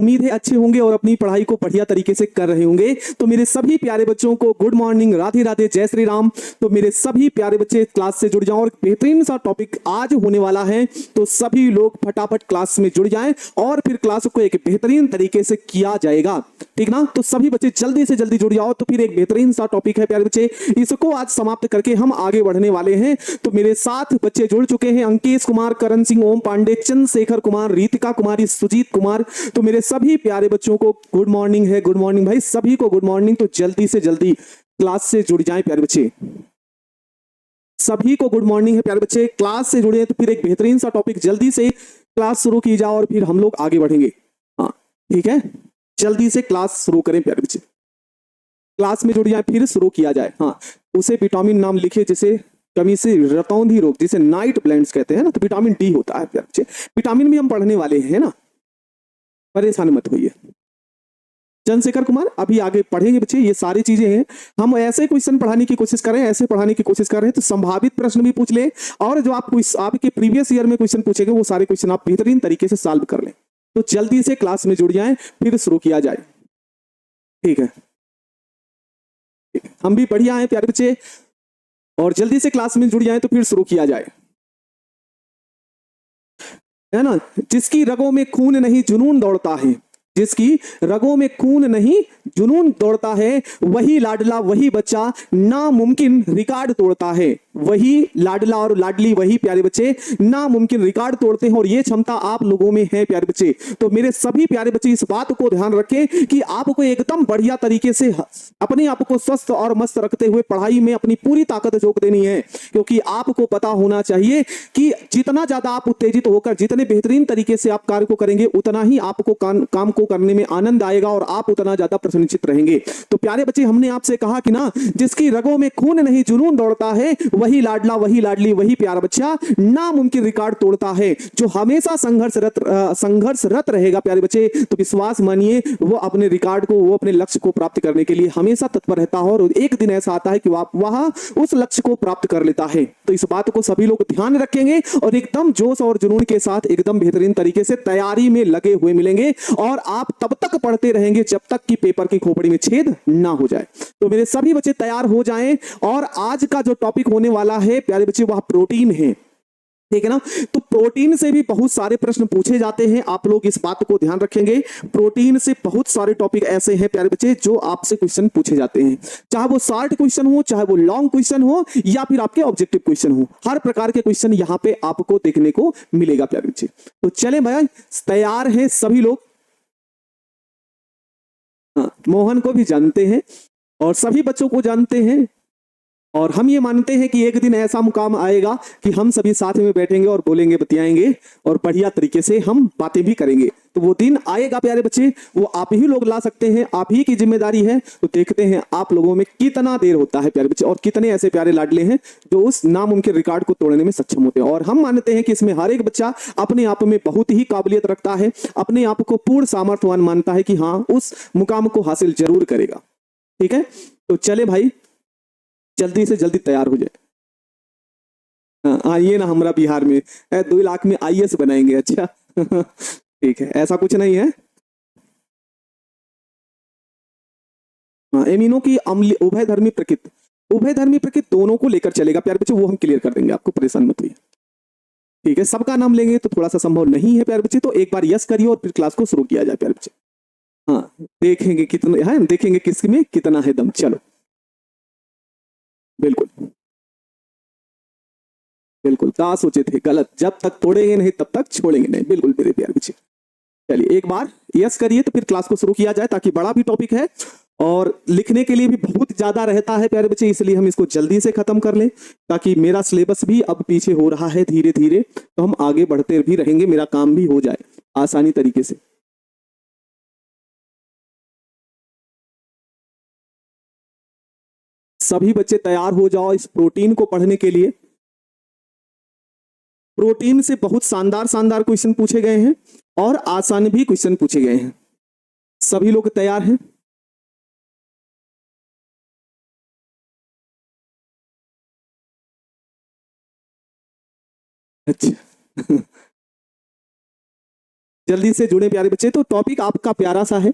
उम्मीद है अच्छे होंगे और अपनी पढ़ाई को बढ़िया तरीके से कर रहे होंगे। तो मेरे सभी प्यारे बच्चों को गुड मॉर्निंग, राधे राधे, जय श्री राम। तो मेरे सभी प्यारे बच्चे क्लास से जुड़ जाओ और बेहतरीन सा टॉपिक आज होने वाला है, तो सभी लोग फटाफट क्लास में जुड़ जाएं और फिर क्लास को एक बेहतरीन तरीके से किया जाएगा, ठीक ना। तो सभी बच्चे जल्दी से जल्दी जुड़ जाओ। तो फिर एक बेहतरीन सा टॉपिक है प्यारे बच्चे, इसको आज समाप्त करके हम आगे बढ़ने वाले हैं। तो मेरे साथ बच्चे जुड़ चुके हैं, अंकेश कुमार, करण सिंह, ओम पांडे, चंद्रशेखर कुमार, रीतिका कुमारी, सुजीत कुमार। तो मेरे सभी प्यारे बच्चों को गुड मॉर्निंग है, गुड मॉर्निंग भाई, सभी को गुड मॉर्निंग। तो जल्दी से जल्दी क्लास से जुड़ जाएं प्यारे बच्चे, सभी को गुड मॉर्निंग है प्यारे बच्चे, क्लास से जुड़े। तो फिर एक बेहतरीन सा टॉपिक जल्दी से क्लास शुरू की जाए और फिर हम लोग आगे बढ़ेंगे। हाँ ठीक है, जल्दी से क्लास शुरू करें प्यारे बच्चे, क्लास में जुड़ जाए फिर शुरू किया जाए। हाँ, उसे विटामिन नाम लिखे जिसे कमी से रतौंधी रोग, जिसे नाइट ब्लाइंड्स कहते हैं ना, तो विटामिन डी होता है प्यारे बच्चे। विटामिन भी हम पढ़ने वाले हैं ना, परेशान मत होइए। चंद्रशेखर कुमार अभी आगे पढ़ेंगे बच्चे, ये सारी चीजें हैं। हम ऐसे क्वेश्चन पढ़ाने की कोशिश करें, ऐसे पढ़ाने की कोशिश कर रहे हैं तो संभावित प्रश्न भी पूछ ले, और जो आपके प्रीवियस ईयर में क्वेश्चन पूछेंगे वो सारे क्वेश्चन आप बेहतरीन तरीके से सॉल्व कर लें। तो जल्दी से क्लास में जुड़ जाएं फिर शुरू किया जाए, ठीक है। हम भी बढ़िया हैं प्यारे बच्चे, और जल्दी से क्लास में जुड़ जाए तो फिर शुरू किया जाए, है ना। जिसकी रगों में खून नहीं जुनून दौड़ता है, जिसकी रगों में खून नहीं जुनून दौड़ता है, वही लाडला वही बच्चा नामुमकिन रिकॉर्ड तोड़ता है। वही लाडला और लाडली, वही प्यारे बच्चे नामुमकिन रिकॉर्ड तोड़ते हैं, और ये क्षमता आप लोगों में है प्यारे बच्चे। तो मेरे सभी प्यारे बच्चे इस बात को ध्यान रखें कि आपको एकदम बढ़िया तरीके से अपने आप को स्वस्थ और मस्त रखते हुए पढ़ाई में अपनी पूरी ताकत झोंक देनी है, क्योंकि आपको पता होना चाहिए कि जितना ज्यादा आप उत्तेजित होकर जितने बेहतरीन तरीके से आप कार्य को करेंगे, उतना ही आपको काम को करने में आनंद आएगा और आप उतना ज्यादा प्रसन्नचित रहेंगे। तो प्यारे बच्चे, हमने आपसे कहा कि ना, जिसकी रगों में खून नहीं जुनून दौड़ता है, वही लाडला वही लाडली वही प्यारा बच्चा नामुमकिन रिकॉर्ड तोड़ता है। जो हमेशा संघर्षरत रहेगा प्यारे बच्चे, तो विश्वास मानिए वो अपने रिकॉर्ड को, वो अपने लक्ष्य को प्राप्त करने के लिए हमेशा तत्पर रहता है, और एक दिन ऐसा आता है कि वह उस लक्ष्य को प्राप्त कर लेता है। तो इस बात को सभी लोग ध्यान रखेंगे और एकदम जोश और जुनून के साथ एकदम बेहतरीन तरीके से तैयारी में लगे हुए मिलेंगे, और आप तब तक पढ़ते रहेंगे जब तक कि पेपर की खोपड़ी में छेद ना हो जाए। तो मेरे सभी बच्चे तैयार हो जाएं, और आज का जो टॉपिक होने वाला है प्यारे बच्चे, वह प्रोटीन है, ठीक है ना। तो प्रोटीन से भी बहुत सारे प्रश्न पूछे जाते हैं, आप लोग इस बात को ध्यान रखेंगे। प्रोटीन से बहुत सारे टॉपिक ऐसे हैं प्यारे बच्चे जो आपसे क्वेश्चन पूछे जाते हैं, चाहे वो शॉर्ट क्वेश्चन हो, चाहे वो लॉन्ग क्वेश्चन हो, या फिर आपके ऑब्जेक्टिव क्वेश्चन हो, हर प्रकार के क्वेश्चन यहाँ पे आपको देखने को मिलेगा प्यारे बच्चे। तो चले भाई, तैयार हैं सभी लोग। हाँ, मोहन को भी जानते हैं और सभी बच्चों को जानते हैं, और हम ये मानते हैं कि एक दिन ऐसा मुकाम आएगा कि हम सभी साथ में बैठेंगे और बोलेंगे, बतियाएंगे, और बढ़िया तरीके से हम बातें भी करेंगे। तो वो दिन आएगा प्यारे बच्चे, वो आप ही लोग ला सकते हैं, आप ही की जिम्मेदारी है। तो देखते हैं आप लोगों में कितना देर होता है प्यारे बच्चे, और कितने ऐसे प्यारे लाडले हैं जो उस नामुमकिन रिकॉर्ड को तोड़ने में सक्षम होते हैं। और हम मानते हैं कि इसमें हर एक बच्चा अपने आप में बहुत ही काबिलियत रखता है, अपने आप को पूर्ण सामर्थ्यवान मानता है कि हाँ, उस मुकाम को हासिल जरूर करेगा, ठीक है। तो चले भाई, जल्दी से जल्दी तैयार हो जाए। हाँ, आइए ना हमारा बिहार में 2 लाख में आईएएस बनाएंगे। अच्छा ठीक है, ऐसा कुछ नहीं है। हाँ, एमिनो की अम्ल उभयधर्मी प्रकृति दोनों को लेकर चलेगा प्यारे बच्चे, वो हम क्लियर कर देंगे, आपको परेशान मत होइए, ठीक है। सबका नाम लेंगे तो थोड़ा सा संभव नहीं है प्यारे बच्चे, तो एक बार यस करिए और फिर क्लास को शुरू किया जाए प्यारे बच्चे। हाँ, देखेंगे कितने हैं, देखेंगे किसमें कितना है दम। चलो, बिल्कुल बिल्कुल, कहा सोचे थे गलत, जब तक तोड़ेंगे नहीं तब तक छोड़ेंगे नहीं, बिल्कुल मेरे प्यारे बच्चे। चलिए एक बार यस करिए तो फिर क्लास को शुरू किया जाए, ताकि बड़ा भी टॉपिक है और लिखने के लिए भी बहुत ज्यादा रहता है प्यारे बच्चे, इसलिए हम इसको जल्दी से खत्म कर लें, ताकि मेरा सिलेबस भी अब पीछे हो रहा है धीरे धीरे, तो हम आगे बढ़ते भी रहेंगे, मेरा काम भी हो जाए आसानी तरीके से। सभी बच्चे तैयार हो जाओ इस प्रोटीन को पढ़ने के लिए। प्रोटीन से बहुत शानदार शानदार क्वेश्चन पूछे गए हैं और आसान भी क्वेश्चन पूछे गए हैं। सभी लोग तैयार हैं? अच्छा जल्दी से जुड़े प्यारे बच्चे। तो टॉपिक आपका प्यारा सा है,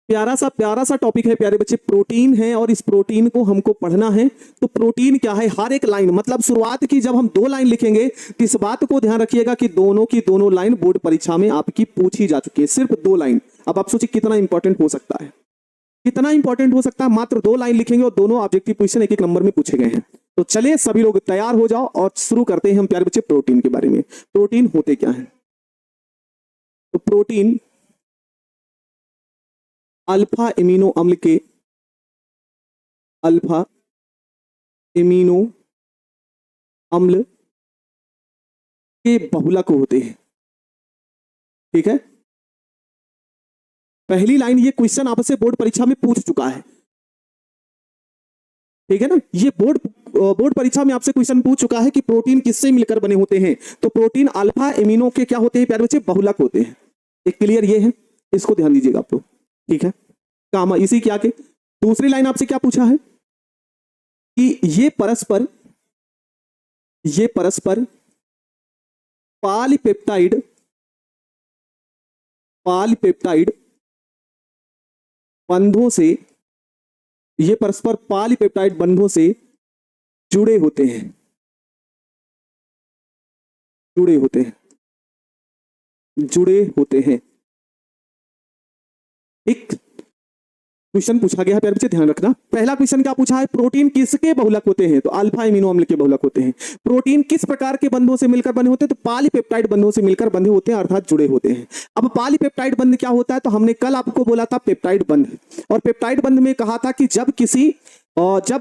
प्यारा सा टॉपिक है प्यारे बच्चे, प्रोटीन है और इस प्रोटीन को हमको पढ़ना है। तो प्रोटीन क्या है, हर एक लाइन मतलब शुरुआत की जब हम 2 लाइन लिखेंगे तो इस बात को ध्यान रखिएगा कि दोनों की दोनों लाइन बोर्ड परीक्षा में आपकी पूछी जा चुकी है, सिर्फ 2 लाइन। अब आप सोचिए कितना इंपॉर्टेंट हो सकता है, कितना इंपॉर्टेंट हो सकता है। मात्र 2 लाइन लिखेंगे और दोनों ऑब्जेक्टिव क्वेश्चन एक एक नंबर में पूछे गए हैं। तो चलिए सभी लोग तैयार हो जाओ और शुरू करते हैं हम प्यारे बच्चे प्रोटीन के बारे में। प्रोटीन होते क्या है? तो प्रोटीन अल्फा एमिनो अम्ल के, अल्फा एमिनो अम्ल के बहुलक होते हैं। ठीक है, पहली लाइन ये क्वेश्चन आपसे बोर्ड परीक्षा में पूछ चुका है। ठीक है ना, ये बोर्ड परीक्षा में आपसे क्वेश्चन पूछ चुका है कि प्रोटीन किससे मिलकर बने होते हैं। तो प्रोटीन अल्फा एमिनो के क्या होते हैं प्यारे बच्चे? बहुलक होते हैं। एक क्लियर ये है, इसको ध्यान दीजिएगा आप लोग। ठीक है, काम इसी के आगे दूसरी लाइन आपसे क्या पूछा है कि ये परस्पर पॉलीपेप्टाइड बंधों से, ये परस्पर पॉलीपेप्टाइड बंधों से जुड़े होते हैं, एक क्वेश्चन पूछा गया है प्यारे बच्चे, ध्यान रखना। पहला क्वेश्चन क्या पूछा है? प्रोटीन किसके बहुलक होते हैं? तो अल्फा एमिनो अम्ल के बहुलक होते हैं। प्रोटीन किस प्रकार के बंधों से मिलकर बने होते हैं? तो पॉलीपेप्टाइड बंधों से मिलकर बंधे होते हैं, अर्थात जुड़े होते हैं। अब पॉलीपेप्टाइड बंध क्या होता है? तो हमने कल आपको बोला था पेप्टाइड बंध, और पेप्टाइड बंध में कहा था कि जब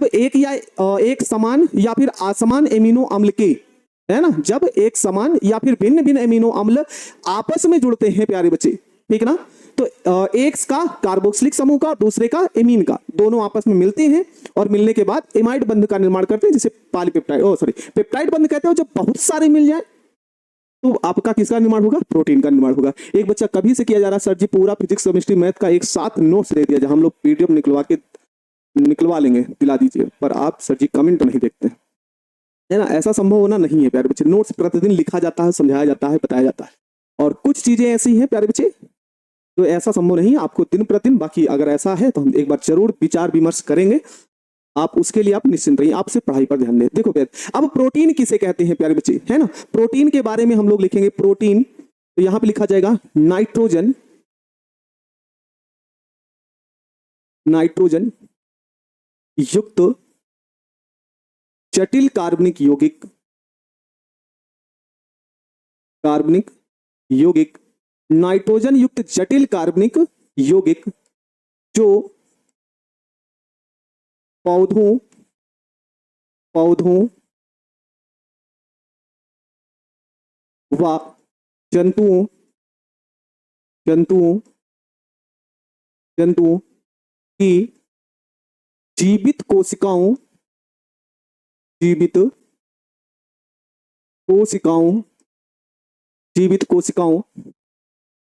एक समान या फिर असमान एमिनो अम्ल के, है ना, जब एक समान या फिर भिन्न भिन्न एमिनो अम्ल आपस में जुड़ते हैं प्यारे बच्चे, ठीक ना, तो एक का कार्बोक्सिलिक समूह का और दूसरे का एमीन का, दोनों आपस में मिलते हैं और मिलने के बाद एमाइड बंध का निर्माण करते हैं, जिसे पेप्टाइड बंध कहते हैं। जब बहुत सारे मिल जाए तो आपका किसका निर्माण होगा? प्रोटीन का निर्माण होगा। एक बच्चा कभी से किया जा रहा है, सर जी पूरा फिजिक्स केमिस्ट्री मैथ का एक साथ नोट्स दे दिया जाए, हम लोग पीडीएफ निकलवा लेंगे, दिला दीजिए, पर आप सर जी कमेंट नहीं देखते, है ना। ऐसा संभव होना नहीं है प्यारे बच्चे। नोट्स प्रतिदिन लिखा जाता है, समझाया जाता है, बताया जाता है, और कुछ चीजें ऐसी हैं प्यारे बच्चे तो ऐसा संभव नहीं है आपको दिन प्रतिदिन। बाकी अगर ऐसा है तो हम एक बार जरूर विचार विमर्श करेंगे, आप उसके लिए आप निश्चिंत रहिए, आपसे पढ़ाई पर ध्यान दें। देखो प्यारे, अब प्रोटीन किसे कहते हैं प्यारे बच्चे, है ना। प्रोटीन के बारे में हम लोग लिखेंगे प्रोटीन, तो यहां पे लिखा जाएगा नाइट्रोजन युक्त जटिल कार्बनिक यौगिक, नाइट्रोजन युक्त जटिल कार्बनिक यौगिक जो पौधों व जंतुओं की जीवित कोशिकाओं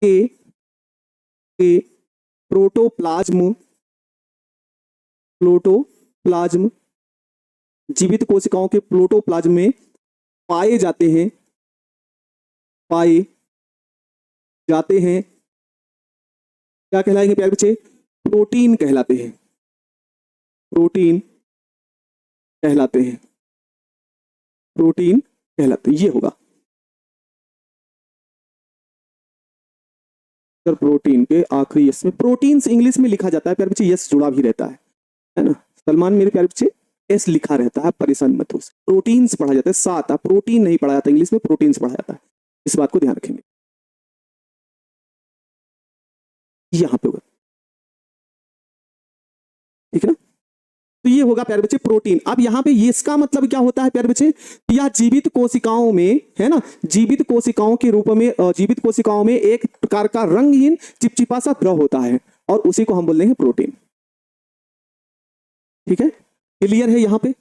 के प्रोटोप्लाज्म, जीवित कोशिकाओं के प्रोटोप्लाज्म में पाए जाते हैं, क्या कहलाएंगे प्यारे बच्चे? प्रोटीन कहलाते हैं। ये होगा सर प्रोटीन के आखिरी यस में, प्रोटीन्स इंग्लिश में लिखा जाता है प्यारे बच्चे, यस जुड़ा भी रहता है ना। सलमान मेरे प्यारे बच्चे एस लिखा रहता है, परेशान मत हो। प्रोटीन्स पढ़ा जाता है, साथ प्रोटीन नहीं पढ़ा जाता इंग्लिश में, प्रोटीन्स पढ़ा जाता है, इस बात को ध्यान रखेंगे। यहां पे होगा, ठीक है ना। तो ये होगा प्यारे बच्चे प्रोटीन। अब यहाँ पे इसका मतलब क्या होता है प्यारे बच्चे? यह जीवित कोशिकाओं में, है ना, जीवित कोशिकाओं के रूप में, जीवित कोशिकाओं में एक प्रकार का रंगहीन चिपचिपा सा द्रव होता है और उसी को हम बोल देंगे प्रोटीन। ठीक है, क्लियर है। यहाँ पे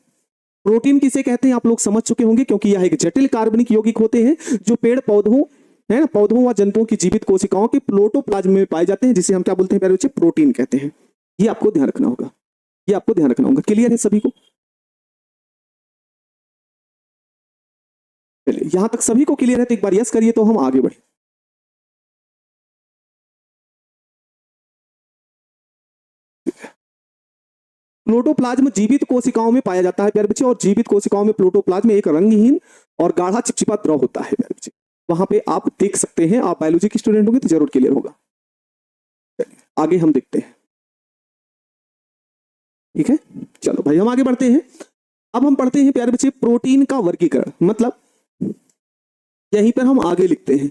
प्रोटीन किसे कहते हैं आप लोग समझ चुके होंगे, क्योंकि यह एक जटिल कार्बनिक यौगिक होते हैं जो पेड़ पौधों, है ना, पौधों व जंतुओं की जीवित कोशिकाओं के प्रोटोप्लाज्म में पाए जाते हैं, जिसे हम क्या बोलते हैं प्यारे बच्चे? प्रोटीन कहते हैं। ये आपको ध्यान रखना होगा, क्लियर है सभी को? चलिए यहां तक सभी को क्लियर है तो एक बार यस करिए तो हम आगे बढ़े। प्रोटोप्लाज्म जीवित कोशिकाओं में पाया जाता है प्यारे बच्चे, और जीवित कोशिकाओं में प्रोटोप्लाज्म एक रंगहीन और गाढ़ा चिपचिपा द्रव होता है प्यारे बच्चे। वहां पे आप देख सकते हैं, आप बायोलॉजी के स्टूडेंट होंगे तो जरूर क्लियर होगा। आगे हम देखते हैं, ठीक है। चलो भाई हम आगे बढ़ते हैं। अब हम पढ़ते हैं प्यारे बच्चे प्रोटीन का वर्गीकरण, मतलब यहीं पर हम आगे लिखते हैं,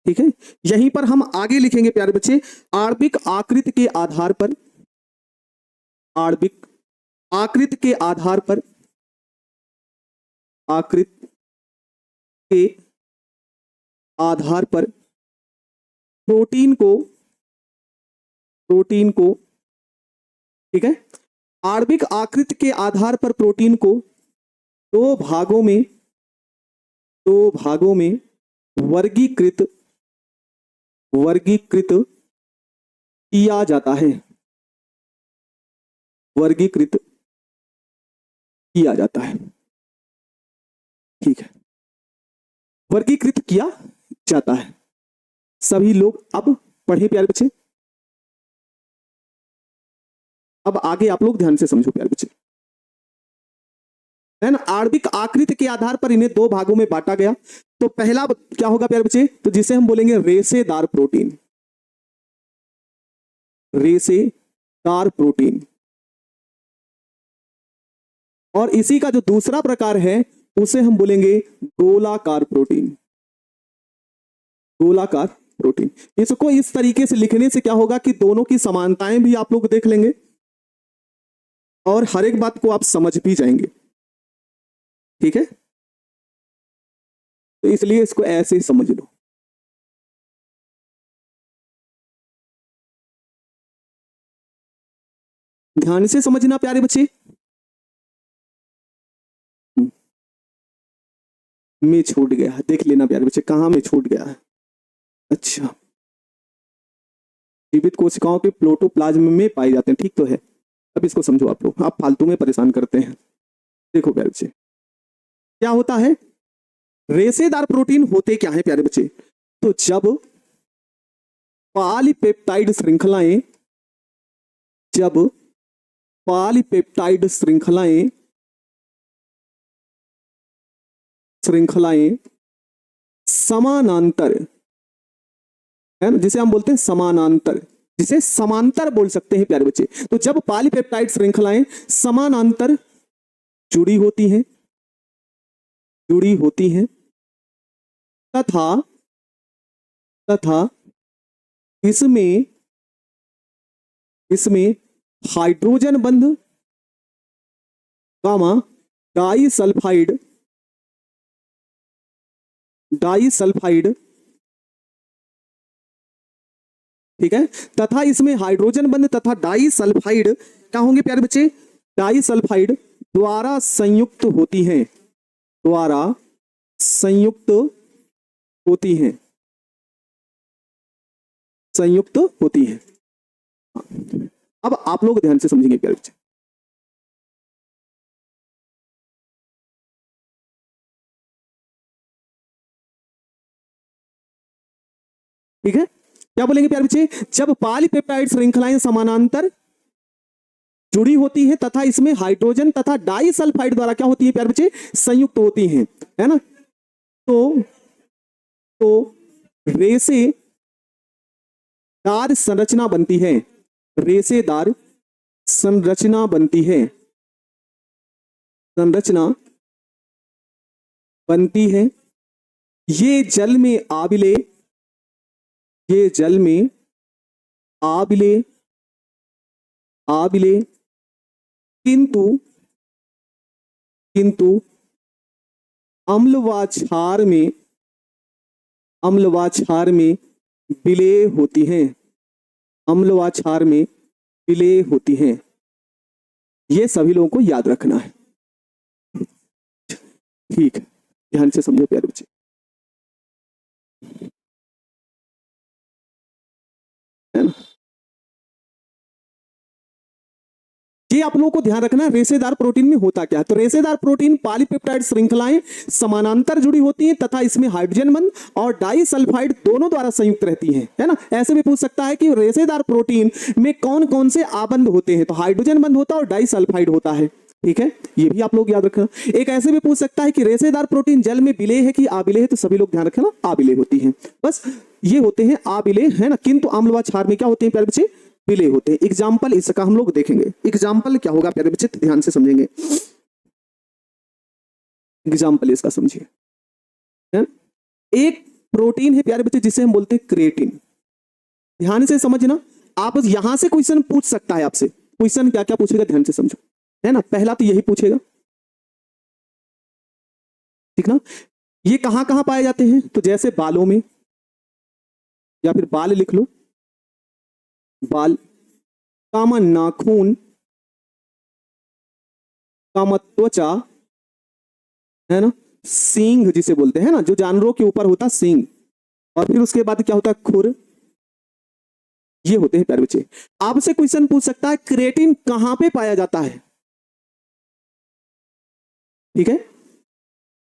ठीक है। यहीं पर हम आगे लिखेंगे प्यारे बच्चे, आणविक आकृति के आधार पर, आणविक आकृति के आधार पर, आकृति के आधार पर प्रोटीन को, ठीक है, आणविक आकृति के आधार पर प्रोटीन को दो भागों में वर्गीकृत किया जाता है, वर्गीकृत किया जाता है, ठीक है, वर्गीकृत किया जाता है। सभी लोग अब पढ़े प्यारे बच्चे। अब आगे आप लोग ध्यान से समझो प्यारे बच्चे, है ना। आणविक आकृति के आधार पर इन्हें दो भागों में बांटा गया। तो पहला क्या होगा प्यारे बच्चे, तो जिसे हम बोलेंगे रेशेदार प्रोटीन, रेशेदार प्रोटीन। और इसी का जो दूसरा प्रकार है उसे हम बोलेंगे गोलाकार प्रोटीन, गोलाकार प्रोटीन। इसको इस तरीके से लिखने से क्या होगा कि दोनों की समानताएं भी आप लोग देख लेंगे और हर एक बात को आप समझ भी जाएंगे, ठीक है। तो इसलिए इसको ऐसे ही समझ लो। ध्यान से समझना प्यारे बच्चे। में छूट गया, देख लेना प्यारे बच्चे कहां में छूट गया है। अच्छा, जीवित कोशिकाओं के प्रोटोप्लाज्म में पाए जाते हैं, ठीक तो है। अब इसको समझो आप लोग, आप फालतू में परेशान करते हैं। देखो प्यारे बच्चे क्या होता है, रेशेदार प्रोटीन होते क्या है प्यारे बच्चे, तो जब पॉलीपेप्टाइड श्रृंखलाएं, जब पॉलीपेप्टाइड श्रृंखलाएं समानांतर, है ना, जिसे हम बोलते हैं समानांतर, जिसे समांतर बोल सकते हैं प्यारे बच्चे। तो जब पॉलीपेप्टाइड श्रृंखलाएं समानांतर जुड़ी होती हैं तथा इसमें हाइड्रोजन बंध गामा डाइसल्फाइड, ठीक है, तथा इसमें हाइड्रोजन बंध तथा डाइसल्फाइड क्या होंगे प्यारे बच्चे, डाइसल्फाइड द्वारा संयुक्त होती हैं, द्वारा संयुक्त होती हैं, संयुक्त होती हैं। अब आप लोग ध्यान से समझेंगे प्यारे बच्चे। ठीक है, क्या बोलेंगे प्यारे बच्चे, जब पॉलीपेप्टाइड श्रृंखलाएं समानांतर जुड़ी होती है तथा इसमें हाइड्रोजन तथा डाइसल्फाइड द्वारा क्या होती है प्यारे बच्चे, संयुक्त होती हैं, है ना। तो रेशेदार संरचना बनती है, रेशेदार संरचना बनती है, संरचना बनती है। ये जल में आबिले, ये जल में आबिले किंतु अम्लवाछार में विलेय होती हैं, अम्लवाछार में विलेय होती हैं। ये सभी लोगों को याद रखना है, ठीक है। ध्यान से समझो प्यारे बच्चे। है ना, ये आप लोगों को ध्यान रखना है रेशेदार प्रोटीन में होता क्या है। तो रेशेदार प्रोटीन पॉलीपेप्टाइड श्रृंखलाएं समानांतर जुड़ी होती हैं तथा इसमें हाइड्रोजन बंध और डाइसल्फाइड दोनों द्वारा संयुक्त रहती हैं, है ना। ऐसे भी पूछ सकता है कि रेशेदार प्रोटीन में कौन कौन से आबंध होते हैं, तो हाइड्रोजन बंध होता है और डाइसल्फाइड होता है, ठीक है, ये भी आप लोग याद रखना। एक ऐसे भी पूछ सकता है कि रेशेदार प्रोटीन जल में विलेय है कि आबिलेय है, तो सभी लोग ध्यान रखना आबिलेय होती हैं, बस ये होते हैं आबिलेय, है ना। किंतु अम्ल व क्षार में क्या होते हैं प्यारे बच्चे, विलेय होते हैं। एग्जाम्पल इसका हम लोग देखेंगे, एग्जाम्पल क्या होगा प्यारे बच्चे, ध्यान से समझेंगे, एग्जाम्पल इसका समझिए। एक प्रोटीन है प्यारे बच्चे जिसे हम बोलते हैं क्रिएटिन, ध्यान से समझना। आप यहां से क्वेश्चन पूछ सकता है आपसे, क्वेश्चन क्या क्या पूछेगा ध्यान से समझो, है ना। पहला तो यही पूछेगा, ठीक ना। ये कहां कहां पाए जाते हैं, तो जैसे बालों में, या फिर बाल लिख लो, बाल, कामा नाखून, कामा त्वचा, है ना, सींग जिसे बोलते हैं ना, जो जानवरों के ऊपर होता सींग, और फिर उसके बाद क्या होता है खुर, ये होते हैं प्यारे बच्चे। आपसे क्वेश्चन पूछ सकता है क्रिएटिन कहां पे पाया जाता है, ठीक है।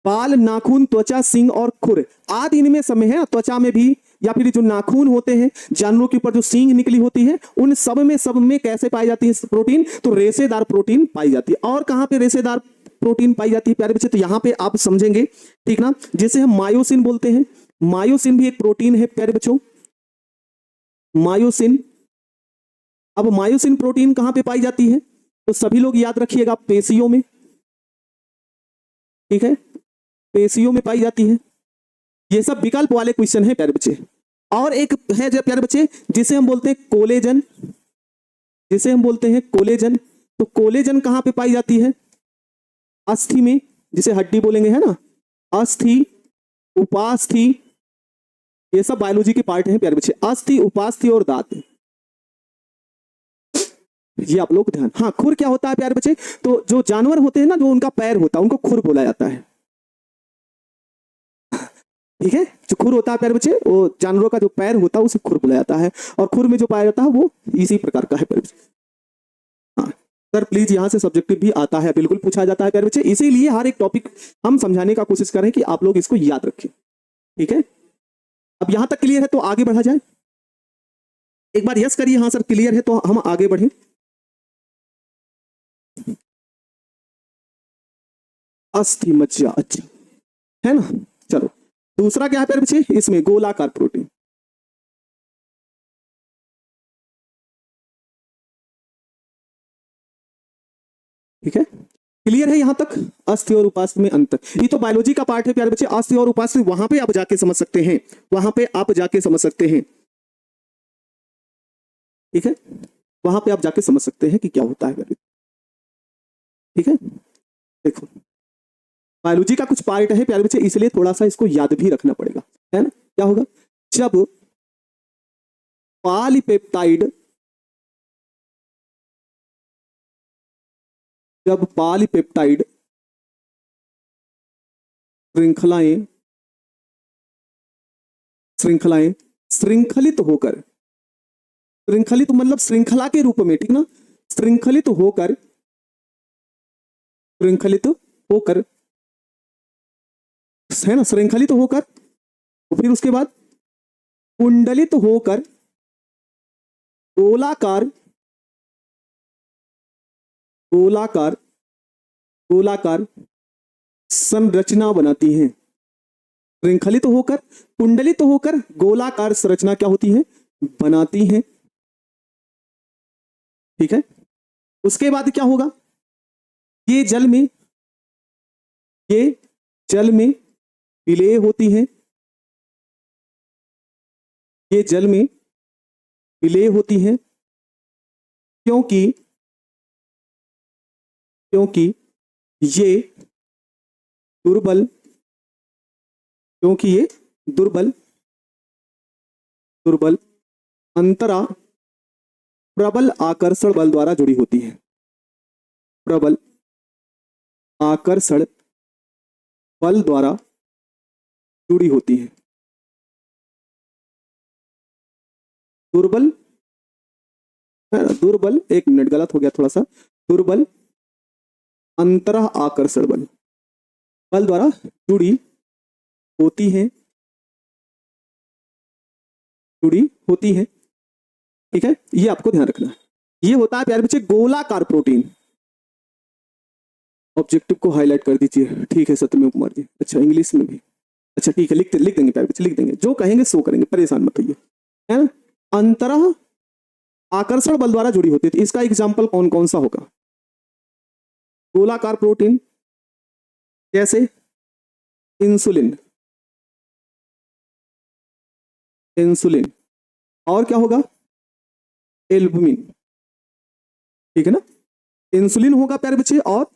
बाल, नाखून, त्वचा, सींग और खुर आदि इनमें समय है, त्वचा में भी, या फिर जो नाखून होते हैं जानवरों के ऊपर जो सींग निकली होती है, उन सब में कैसे पाई जाती है प्रोटीन, तो रेशेदार प्रोटीन पाई जाती है। और कहां पे रेशेदार प्रोटीन पाई जाती है प्यारे बच्चे, तो यहां पे आप समझेंगे, ठीक ना, जिसे हम मायोसिन बोलते हैं। मायोसिन भी एक प्रोटीन है प्यारे बच्चों, मायोसिन। अब मायोसिन प्रोटीन कहां पे पाई जाती है, तो सभी लोग याद रखिएगा पेशियों में, ठीक है, पेशियों में पाई जाती है। ये सब विकल्प वाले क्वेश्चन है प्यारे बच्चे। और एक है जो प्यारे बच्चे जिसे हम बोलते हैं कोलेजन, जिसे हम बोलते हैं कोलेजन। तो कोलेजन कहां पे पाई जाती है, अस्थि में, जिसे हड्डी बोलेंगे, है ना, अस्थि, उपास्थि, ये सब बायोलॉजी के पार्ट हैं प्यारे बच्चे, अस्थि, उपास्थि और दांत, ये आप लोग ध्यान। हाँ, खुर क्या होता है प्यारे बच्चे, तो जो जानवर होते हैं ना, जो उनका पैर होता है उनको खुर बोला जाता है, ठीक है। जो खुर होता है प्यारे बच्चे, वो जानवरों का जो पैर होता है उसे खुर बोला जाता है, और खुर में जो पाया जाता है वो इसी प्रकार का है प्यारे बच्चे। हाँ सर प्लीज, यहां से सब्जेक्टिव भी आता है, बिल्कुल पूछा जाता है प्यारे बच्चे, इसीलिए हर एक टॉपिक हम समझाने का कोशिश करें कि आप लोग इसको याद रखें, ठीक है। अब यहां तक क्लियर है तो आगे बढ़ा जाए, एक बार यस करिए, हाँ सर क्लियर है, तो हम आगे बढ़े। अस्थि मज्जा, अच्छा, है ना। चलो दूसरा क्या है प्यारे बच्चे, इसमें गोलाकार प्रोटीन, ठीक है, क्लियर है यहां तक। अस्थि और उपास्थि में अंतर, ये तो बायोलॉजी का पार्ट है प्यारे बच्चे। अस्थि और उपास्थि वहां पे आप जाके समझ सकते हैं, वहां पे आप जाके समझ सकते हैं, ठीक है, वहां पे आप जाके समझ सकते हैं कि क्या होता है, ठीक है। देखो बायोलॉजी का कुछ पार्ट है प्यारे बच्चे, इसलिए थोड़ा सा इसको याद भी रखना पड़ेगा, है ना। क्या होगा, जब पॉलीपेप्टाइड, जब पॉलीपेप्टाइड श्रृंखलाएं श्रृंखलाएं श्रृंखलित होकर, श्रृंखलित मतलब श्रृंखला के रूप में, ठीक ना, श्रृंखलित होकर, श्रृंखलित होकर, है ना, श्रृंखलित होकर, तो फिर उसके बाद कुंडलित होकर गोलाकार, गोलाकार, गोलाकार संरचना बनाती है। श्रृंखलित होकर, कुंडलित होकर गोलाकार संरचना क्या होती है, बनाती है, ठीक है। उसके बाद क्या होगा, ये जल में, ये जल में विलेय होती है, ये जल में विलेय होती है, क्योंकि क्योंकि ये दुर्बल, क्योंकि ये दुर्बल, दुर्बल अंतरा प्रबल आकर्षण बल द्वारा जुड़ी होती है, प्रबल आकर्षण बल द्वारा जुड़ी होती है। दुर्बल, दुर्बल, एक मिनट गलत हो गया थोड़ा सा, दुर्बल अंतर आकर्षण बल, बल द्वारा जुड़ी होती है, जुड़ी होती है। ठीक है, ये आपको ध्यान रखना है। ये होता है प्यारे बच्चे गोलाकार प्रोटीन। ऑब्जेक्टिव को हाईलाइट कर दीजिए। ठीक है सत्यमेव कुमार जी। अच्छा इंग्लिश में भी, अच्छा ठीक है, लिख देंगे प्यारे बच्चे, लिख देंगे, जो कहेंगे सो करेंगे, परेशान मत होइए, है ना। अंतर आकर्षण बल द्वारा जुड़ी होती है। इसका एग्जाम्पल कौन कौन सा होगा? गोलाकार प्रोटीन जैसे इंसुलिन, इंसुलिन, और क्या होगा? एल्बुमिन। ठीक है ना, इंसुलिन होगा प्यारे बच्चे और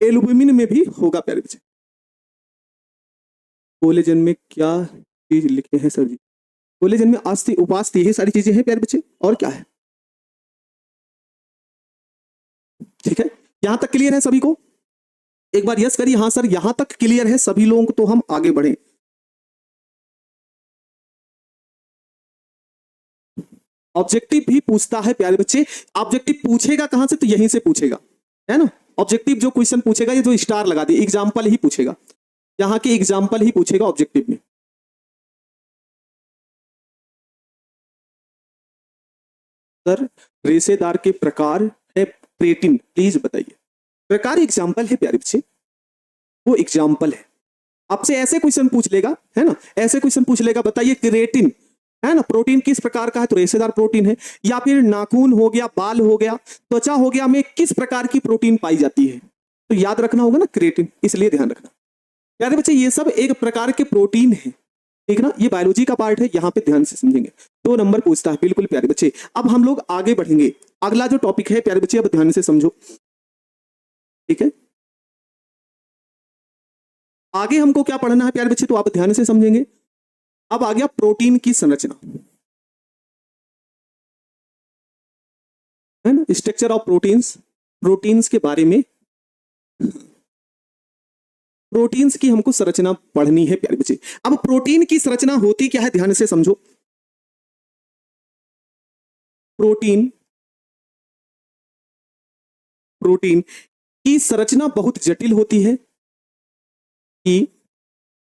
एल्बुमिन में भी होगा प्यारे बच्चे। कोलेजन में क्या चीज लिखे हैं सर जी? कोलेजन में अस्थि उपास्थि, ये सारी चीजें हैं प्यारे बच्चे, और क्या है? ठीक है, यहां तक क्लियर है सभी को? एक बार यस करिए। हाँ सर यहां तक क्लियर है सभी लोगों को, तो हम आगे बढ़े। ऑब्जेक्टिव भी पूछता है प्यारे बच्चे। ऑब्जेक्टिव पूछेगा कहां से? तो यहीं से पूछेगा, है ना। ऑब्जेक्टिव जो क्वेश्चन पूछेगा, ये जो स्टार लगा दिए, एग्जाम्पल ही पूछेगा, यहां के एग्जाम्पल ही पूछेगा ऑब्जेक्टिव में। सर रेशेदार के प्रकार है क्रेटिन, प्लीज बताइए। प्रकार एग्जाम्पल है प्यारे बच्चे, वो एग्जाम्पल है। आपसे ऐसे क्वेश्चन पूछ लेगा, है ना, ऐसे क्वेश्चन पूछ लेगा, बताइए क्रेटिन, है ना, प्रोटीन किस प्रकार का है? तो रेशेदार प्रोटीन है। या फिर नाखून हो गया, बाल हो गया, त्वचा हो गया, में किस प्रकार की प्रोटीन पाई जाती है? तो याद रखना होगा ना क्रेटिन, इसलिए ध्यान रखना प्यारे बच्चे। ये सब एक प्रकार के प्रोटीन है, ठीक ना, ये बायोलॉजी का पार्ट है, यहां पे ध्यान से समझेंगे। 2 नंबर पूछता है, बिल्कुल प्यारे बच्चे। अब हम लोग आगे बढ़ेंगे। अगला जो टॉपिक है प्यारे बच्चे, अब ध्यान से समझो, ठीक है। आगे हमको क्या पढ़ना है प्यारे बच्चे, तो आप ध्यान से समझेंगे। अब आ गया प्रोटीन की संरचना, है ना, स्ट्रक्चर ऑफ प्रोटीन्स। प्रोटीन्स के बारे में, प्रोटीन्स की हमको संरचना पढ़नी है प्यारे बच्चे। अब प्रोटीन की संरचना होती क्या है, ध्यान से समझो। प्रोटीन, प्रोटीन की संरचना बहुत जटिल होती है, की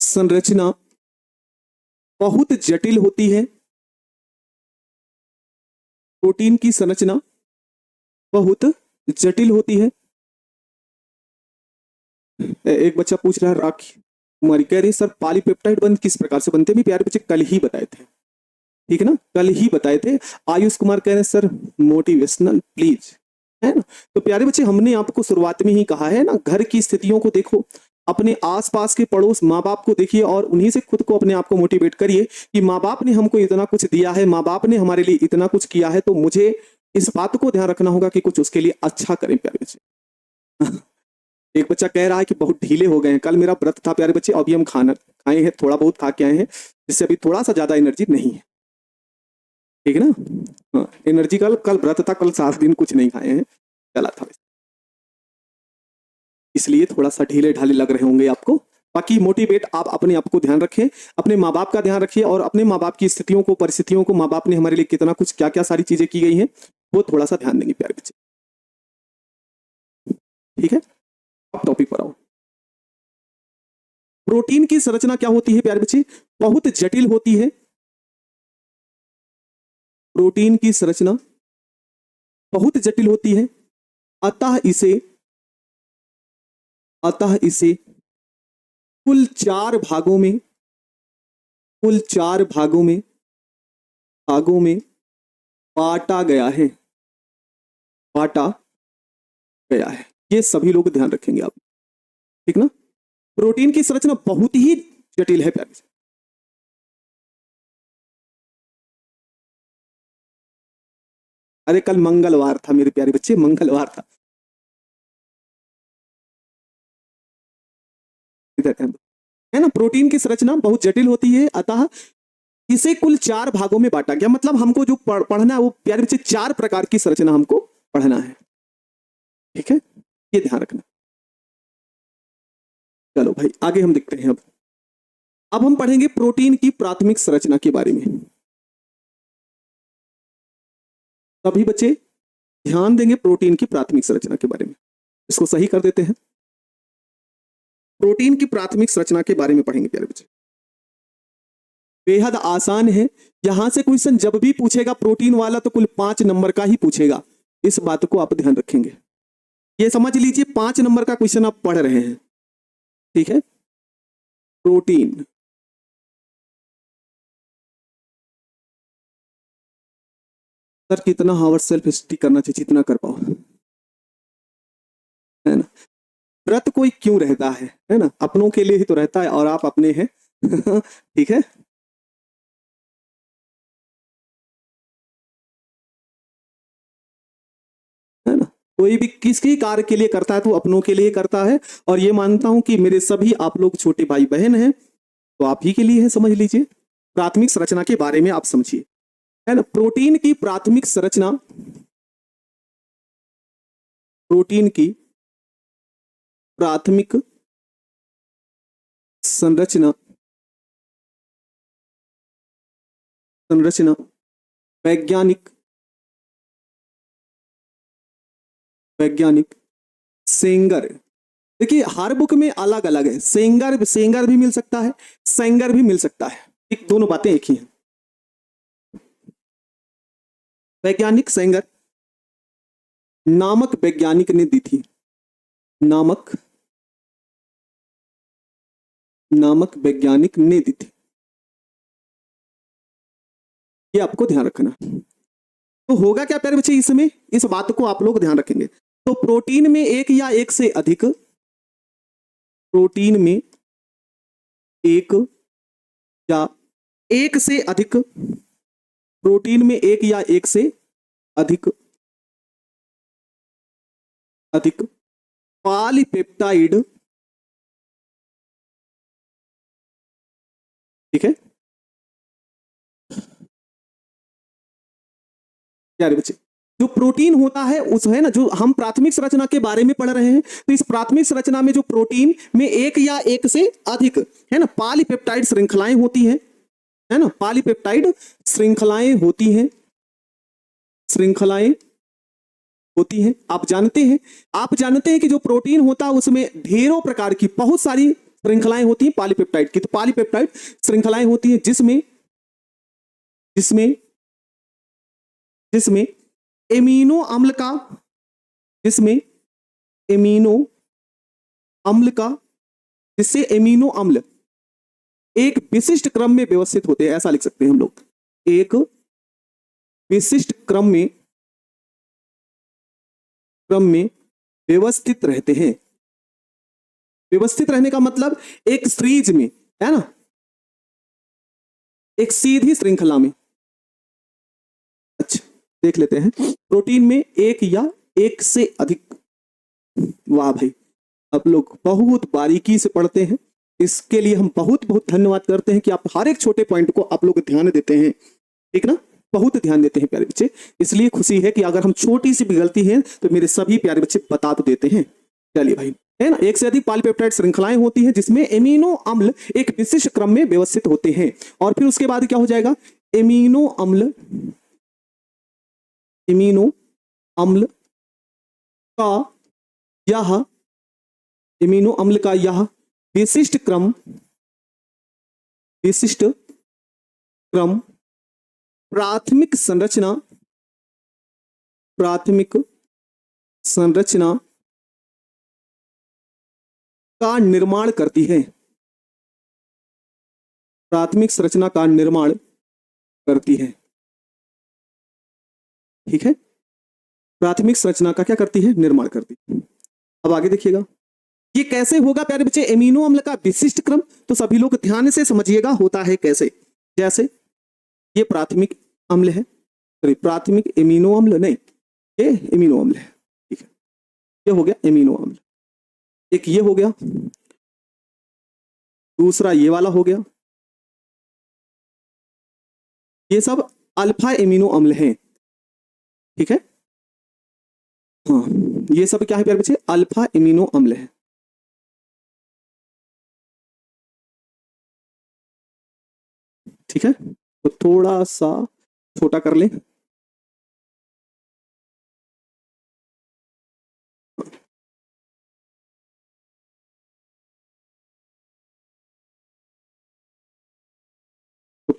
संरचना बहुत जटिल होती है। प्रोटीन की संरचना बहुत जटिल होती है। एक बच्चा पूछ रहा है, राखी कुमारी कह रही सर पॉलीपेप्टाइड बंध किस प्रकार से बनते हैं? भी प्यारे बच्चे कल ही बताए थे, ठीक है ना, कल ही बताए थे। आयुष कुमार कह रहे हैं सर मोटिवेशनल प्लीज, है ना। तो प्यारे बच्चे हमने आपको शुरुआत में ही कहा है ना, घर की स्थितियों को देखो, अपने आसपास के पड़ोस माँ बाप को देखिए, और उन्हीं से खुद को अपने आप को मोटिवेट करिए कि माँ बाप ने हमको इतना कुछ दिया है, माँ बाप ने हमारे लिए इतना कुछ किया है, तो मुझे इस बात को ध्यान रखना होगा कि कुछ उसके लिए अच्छा करें प्यारे बच्चे। एक बच्चा कह रहा है कि बहुत ढीले हो गए हैं, कल मेरा व्रत था प्यारे बच्चे, अभी हम खाना खाए हैं, थोड़ा बहुत खा के आए हैं, जिससे अभी थोड़ा सा ज्यादा एनर्जी नहीं है, ठीक है ना। हाँ, एनर्जी कल कल व्रत था, कल 7 दिन कुछ नहीं खाए हैं, चला था, इसलिए थोड़ा सा ढीले ढाले लग रहे होंगे आपको। बाकी मोटिवेट आप अपने आप को ध्यान रखें, अपने माँ बाप का ध्यान रखिए, और अपने माँ बाप की स्थितियों को, परिस्थितियों को, माँ बाप ने हमारे लिए कितना कुछ, क्या क्या सारी चीजें की गई हैं, वो थोड़ा सा ध्यान देंगे प्यारे बच्चे, ठीक है। अब टॉपिक पर आओ। प्रोटीन की संरचना क्या होती है प्यारे बच्चे? बहुत जटिल होती है। प्रोटीन की संरचना बहुत जटिल होती है, अतः इसे कुल 4 भागों में, कुल 4 भागों में बांटा गया है, बांटा गया है। ये सभी लोग ध्यान रखेंगे आप, ठीक ना। प्रोटीन की संरचना बहुत ही जटिल है प्यारे। अरे कल मंगलवार था मेरे प्यारे बच्चे, मंगलवार था। है ना, प्रोटीन की संरचना बहुत जटिल होती है, अतः इसे कुल 4 भागों में बांटा गया। मतलब हमको जो पढ़ना है वो प्यारे बच्चे 4 प्रकार की संरचना हमको पढ़ना है, ठीक है, ये ध्यान रखना। चलो भाई आगे हम देखते हैं। अब हम पढ़ेंगे प्रोटीन की प्राथमिक संरचना के बारे में। सभी बच्चे ध्यान देंगे प्रोटीन की प्राथमिक संरचना के बारे में। इसको सही कर देते हैं। प्रोटीन की प्राथमिक संरचना के बारे में पढ़ेंगे प्यारे बच्चे। बेहद आसान है। यहां से क्वेश्चन जब भी पूछेगा प्रोटीन वाला तो कुल 5 नंबर का ही पूछेगा। इस बात को आप ध्यान रखेंगे। ये समझ लीजिए 5 नंबर का क्वेश्चन आप पढ़ रहे हैं। ठीक है। प्रोटीन, सर कितना हावर सेल्फ स्टडी करना चाहिए, जितना कर पाओ, है ना। व्रत कोई क्यों रहता है ना, अपनों के लिए ही तो रहता है और आप अपने हैं। ठीक है। है ना। कोई भी किसकी कार्य के लिए करता है तो अपनों के लिए करता है। और ये मानता हूं कि मेरे सभी आप लोग छोटे भाई बहन हैं तो आप ही के लिए है, समझ लीजिए। प्राथमिक संरचना के बारे में आप समझिए, है ना। प्रोटीन की प्राथमिक संरचना, प्रोटीन की प्राथमिक संरचना, संरचना वैज्ञानिक, वैज्ञानिक सेंगर। देखिए हर बुक में अलग अलग है। सेंगर, सेंगर भी मिल सकता है, सेंगर भी मिल सकता है। एक दोनों बातें एक ही हैं। वैज्ञानिक सेंगर नामक वैज्ञानिक ने दी थी। नामक, नामक वैज्ञानिक ने दी थी। ये आपको ध्यान रखना। तो होगा क्या प्यारे बच्चे, इसमें इस बात को आप लोग ध्यान रखेंगे। तो प्रोटीन में एक या एक से अधिक, प्रोटीन में एक या एक से अधिक, प्रोटीन में एक या एक से अधिक, अधिक पॉलीपेप्टाइड, ठीक है प्यारे बच्चे। जो प्रोटीन होता है उस, है ना, जो हम प्राथमिक संरचना के बारे में पढ़ रहे हैं, तो इस प्राथमिक संरचना में जो प्रोटीन में एक या एक से अधिक, है ना, पॉलीपेप्टाइड श्रृंखलाएं होती हैं, है ना, पॉलीपेप्टाइड श्रृंखलाएं होती हैं, श्रृंखलाएं होती हैं। आप जानते हैं, आप जानते हैं कि जो प्रोटीन होता है उसमें ढेरों प्रकार की, बहुत सारी श्रृंखलाएं होती हैं पॉलीपेप्टाइड की। तो पॉलीपेप्टाइड श्रृंखलाएं होती हैं जिसमें, जिसमें जिसमें एमिनो अम्ल का, जिसमें एमिनो अम्ल का, जिससे एमिनो अम्ल एक विशिष्ट क्रम में व्यवस्थित होते हैं, ऐसा लिख सकते हैं हम लोग। एक विशिष्ट क्रम में, क्रम में व्यवस्थित रहते हैं। व्यवस्थित रहने का मतलब एक सीरीज में, है ना, एक सीधी श्रृंखला में। अच्छा देख लेते हैं। प्रोटीन में एक या एक से अधिक, वाह भाई, आप लोग बहुत बारीकी से पढ़ते हैं। इसके लिए हम बहुत बहुत धन्यवाद करते हैं कि आप हर एक छोटे पॉइंट को आप लोग ध्यान देते हैं, ठीक ना, बहुत ध्यान देते हैं प्यारे बच्चे। इसलिए खुशी है कि अगर हम छोटी सी भी गलती है तो मेरे सभी प्यारे बच्चे बता तो देते हैं। चलिए भाई, है ना, एक से अधिक पॉलीपेप्टाइड श्रृंखलाएं होती हैं जिसमें एमिनो अम्ल एक विशिष्ट क्रम में व्यवस्थित होते हैं। और फिर उसके बाद क्या हो जाएगा, एमिनो अम्ल, एमिनो अम्ल का यह, एमिनो अम्ल का यह विशिष्ट क्रम, विशिष्ट क्रम प्राथमिक संरचना, प्राथमिक संरचना का निर्माण करती है, प्राथमिक संरचना का निर्माण करती है। ठीक है, प्राथमिक संरचना का क्या करती है, निर्माण करती है। अब आगे देखिएगा ये कैसे होगा प्यारे बच्चे, एमिनो अम्ल का विशिष्ट क्रम। तो सभी लोग ध्यान से समझिएगा होता है कैसे। जैसे ये प्राथमिक अम्ल है, सॉरी प्राथमिक एमिनो अम्ल नहीं, ये एमिनो अम्ल है, ठीक है, ये हो गया एमिनो अम्ल, एक ये हो गया, दूसरा ये वाला हो गया, ये सब अल्फा एमिनो अम्ल हैं, ठीक है। हाँ, ये सब क्या है प्यारे बच्चे, अल्फा एमिनो अम्ल है। ठीक है, तो थोड़ा सा छोटा कर लें।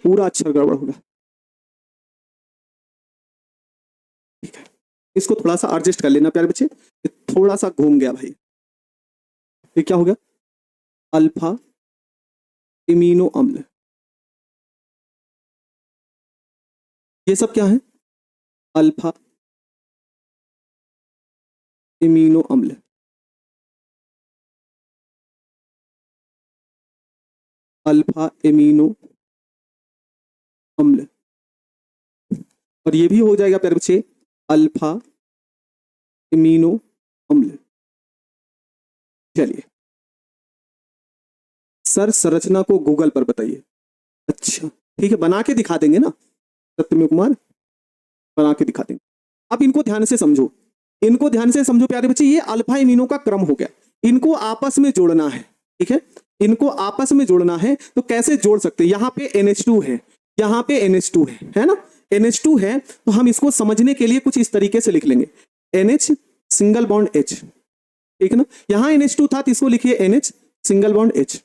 पूरा अक्षर गड़बड़ होगा। ठीक है, इसको थोड़ा सा एडजस्ट कर लेना प्यारे बच्चे, ये थोड़ा सा घूम गया भाई। ये क्या हो गया? अल्फा इमिनो अम्ल। ये सब क्या है? अल्फा इमिनो अम्ल। अल्फा इमिनो अम्ल। और ये भी हो जाएगा प्यारे बच्चे अल्फा इमिनो अम्ल। चलिए सर संरचना को गूगल पर बताइए। अच्छा ठीक है, बना के दिखा देंगे ना सत्यमेव कुमार, बना के दिखा देंगे। अब इनको ध्यान से समझो, इनको ध्यान से समझो प्यारे बच्चे, ये अल्फा इमिनो का क्रम हो गया, इनको आपस में जोड़ना है। ठीक है, इनको आपस में जोड़ना है तो कैसे जोड़ सकते हैं? यहाँ पे NH2 है, यहाँ पे NH2 है ना, NH2 है तो हम इसको समझने के लिए कुछ इस तरीके से लिख लेंगे, NH सिंगल बॉन्ड H। ठीक है ना, यहाँ NH2 था तो इसको लिखिए NH सिंगल बॉन्ड H।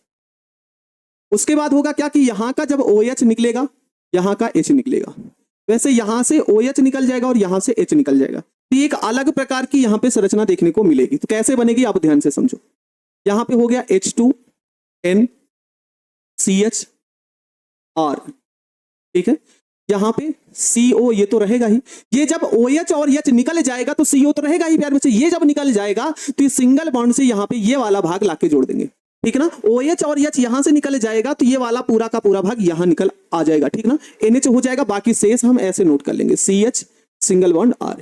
उसके बाद होगा क्या कि यहाँ का जब OH निकलेगा, यहाँ का H निकलेगा, वैसे यहां से OH निकल जाएगा और यहां से H निकल जाएगा, तो एक अलग प्रकार की यहां पे संरचना देखने को मिलेगी। तो कैसे बनेगी आप ध्यान से समझो, यहां पे हो गया H2N CHR। ठीक है, यहां पे CO ये तो रहेगा ही, ये जब OH और H निकल जाएगा तो CO तो रहेगा ही प्यारे बच्चे, ये जब निकल जाएगा तो ये सिंगल बॉन्ड से यहां पे ये वाला भाग लाके जोड़ देंगे। ठीक है ना, OH और H यहां से निकल जाएगा तो ये वाला पूरा का पूरा भाग यहां निकल आ जाएगा। ठीक ना, NH हो जाएगा, बाकी शेष हम ऐसे नोट कर लेंगे CH सिंगल बॉन्ड R।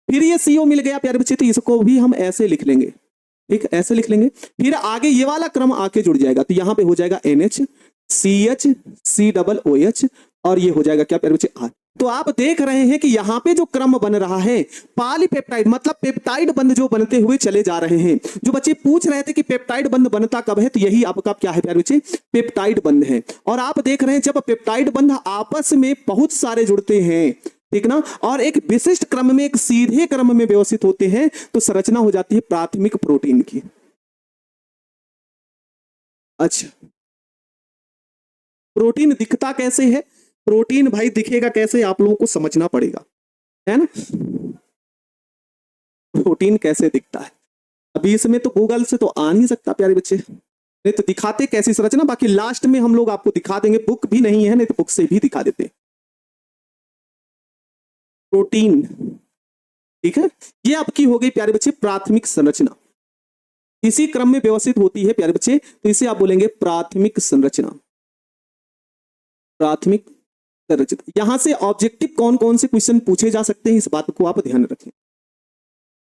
फिर ये CO मिल गया प्यारे बच्चे, तो इसको भी हम ऐसे लिख लेंगे। ठीक, ऐसे लिख लेंगे, फिर आगे ये वाला क्रम आके जुड़ जाएगा, तो यहां पे हो जाएगा NH CH COOH और ये हो जाएगा क्या प्यारे बच्चे R। तो आप देख रहे हैं कि यहाँ पे जो क्रम बन रहा है पॉलीपेप्टाइड, मतलब पेप्टाइड बंध जो बनते हुए चले जा रहे हैं। जो बच्चे पूछ रहे थे कि पेप्टाइड बंध बनता कब है, तो यही आपका क्या है प्यारे बच्चे, पेप्टाइड बंध है। और आप देख रहे हैं जब पेप्टाइड बंध आपस में बहुत सारे जुड़ते हैं, ठीक ना, और एक विशिष्ट क्रम में, एक सीधे क्रम में व्यवस्थित होते हैं, तो संरचना हो जाती है प्राथमिक प्रोटीन की। अच्छा, प्रोटीन दिखता कैसे है? प्रोटीन भाई दिखेगा कैसे आप लोगों को समझना पड़ेगा, है ना। प्रोटीन कैसे दिखता है अभी इसमें तो गूगल से तो आ नहीं सकता प्यारे बच्चे, नहीं तो दिखाते कैसी संरचना, बाकी लास्ट में हम लोग आपको दिखा देंगे, बुक भी नहीं है नहीं तो बुक से भी दिखा देते प्रोटीन। ठीक है, ये आपकी हो गई प्यारे बच्चे प्राथमिक संरचना, इसी क्रम में व्यवस्थित होती है प्यारे बच्चे, तो इसे आप बोलेंगे प्राथमिक संरचना। प्राथमिक संरचना, यहां से ऑब्जेक्टिव कौन कौन से क्वेश्चन पूछे जा सकते हैं, इस बात को आप ध्यान रखें।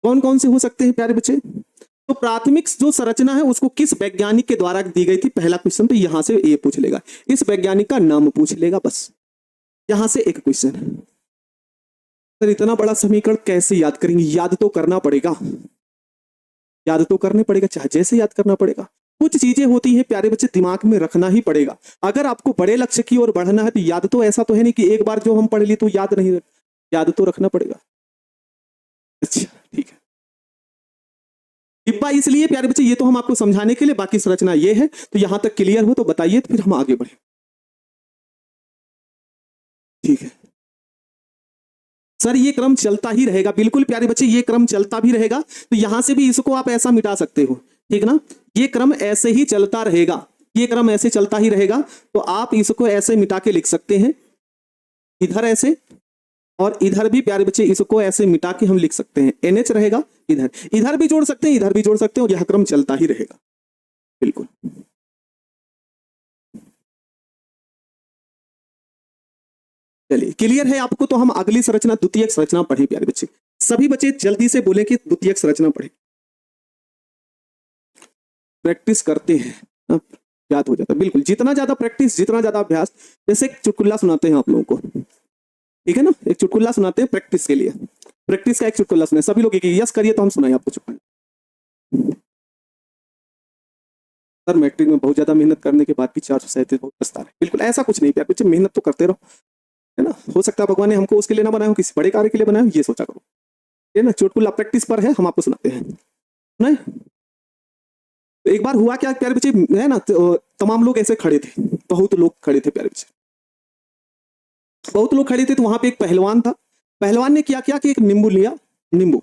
कौन कौन से हो सकते हैं प्यारे बच्चे? तो प्राथमिक जो संरचना है उसको किस वैज्ञानिक के द्वारा दी गई थी, पहला क्वेश्चन तो यहां से ये पूछ लेगा, इस वैज्ञानिक का नाम पूछ लेगा, बस यहां से एक क्वेश्चन। सर इतना बड़ा समीकरण कैसे याद करेंगे? याद तो करना पड़ेगा, याद तो करने पड़ेगा, चाहे जैसे याद करना पड़ेगा। कुछ चीजें होती हैं प्यारे बच्चे दिमाग में रखना ही पड़ेगा, अगर आपको बड़े लक्ष्य की ओर बढ़ना है तो याद तो ऐसा तो है नहीं कि एक बार जो हम पढ़ ली तो याद नहीं, याद तो रखना पड़ेगा। अच्छा ठीक है, डिब्बा इसलिए प्यारे बच्चे ये तो हम आपको समझाने के लिए, बाकी संरचना ये है, तो यहां तक क्लियर हो तो बताइए, तो फिर हम आगे बढ़े। ठीक है सर, ये क्रम चलता ही रहेगा, बिल्कुल प्यारे बच्चे ये क्रम चलता भी रहेगा, तो यहां से भी इसको आप ऐसा मिटा सकते हो, ठीक ना, ये क्रम ऐसे ही चलता रहेगा, ये क्रम ऐसे चलता ही रहेगा, तो आप इसको ऐसे मिटा के लिख सकते हैं, इधर ऐसे, और इधर भी प्यारे बच्चे इसको ऐसे मिटा के हम लिख सकते हैं, NH रहेगा, इधर इधर भी जोड़ सकते हैं, इधर भी जोड़ सकते हैं, और यह क्रम चलता ही रहेगा, बिल्कुल। चलिए क्लियर है आपको, तो हम अगली संरचना द्वितीयक संरचना पढ़े प्यारे बच्चे, सभी बच्चे जल्दी से बोले कि द्वितीयक संरचना पढ़े, प्रैक्टिस करते हैं ना, याद हो जाता है, बिल्कुल जितना ज्यादा प्रैक्टिस, जितना ज्यादा अभ्यास। जैसे एक चुटकुला सुनाते हैं आप लोगों को, ठीक है ना, एक चुटकुला सुनाते हैं प्रैक्टिस के लिए, प्रैक्टिस का एक चुटकुला सुनाए, सभी लोग यस करिए तो हम सुनाए आपको चुटकुला। सर मैट्रिक में बहुत ज्यादा मेहनत करने के बाद भी 437 बहुत पछता है, बिल्कुल ऐसा कुछ नहीं प्यारे बच्चे, मेहनत तो करते रहो, है ना, हो सकता है भगवान ने हमको उसके लिए ना बनाया हो, किसी बड़े कार्य के लिए बनाया हो, ये सोचा करो, है ना। चुटकुला प्रैक्टिस पर है, हम आपको सुनाते हैं, नहीं तो एक बार हुआ क्या प्यारे बच्चे, है ना, तो तमाम लोग ऐसे खड़े थे, बहुत लोग खड़े थे प्यारे बच्चे, बहुत लोग खड़े थे, तो वहां पे एक पहलवान था। पहलवान ने क्या किया कि एक नींबू लिया, नींबू,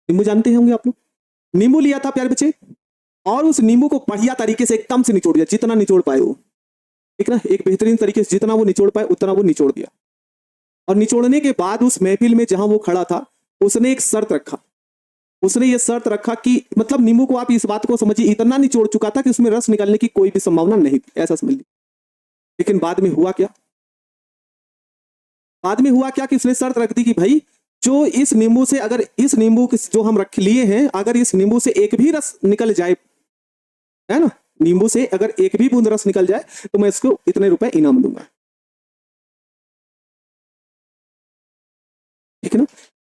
नींबू जानते होंगे आप लोग, नींबू लिया था प्यारे बच्चे, और उस नींबू को बढ़िया तरीके से एकदम से निचोड़ दिया, जितना निचोड़ पाए वो, ठीक ना, एक बेहतरीन तरीके से जितना वो निचोड़ पाए उतना वो निचोड़ दिया। और निचोड़ने के बाद उस महफिल में जहां वो खड़ा था, उसने एक शर्त रखा। उसने ये शर्त रखा कि मतलब नींबू को आप इस बात को समझिए, इतना निचोड़ चुका था कि उसमें रस निकलने की कोई भी संभावना नहीं थी, ऐसा समझ लीजिए। लेकिन बाद में हुआ क्या, बाद में हुआ क्या कि उसने शर्त रख दी कि भाई जो इस नींबू से, अगर इस नींबू जो हम रख लिए हैं, अगर इस नींबू से एक भी रस निकल जाए, है ना, नींबू से अगर एक भी बूंद रस निकल जाए तो मैं इसको इतने रुपए इनाम दूंगा, ठीक है ना।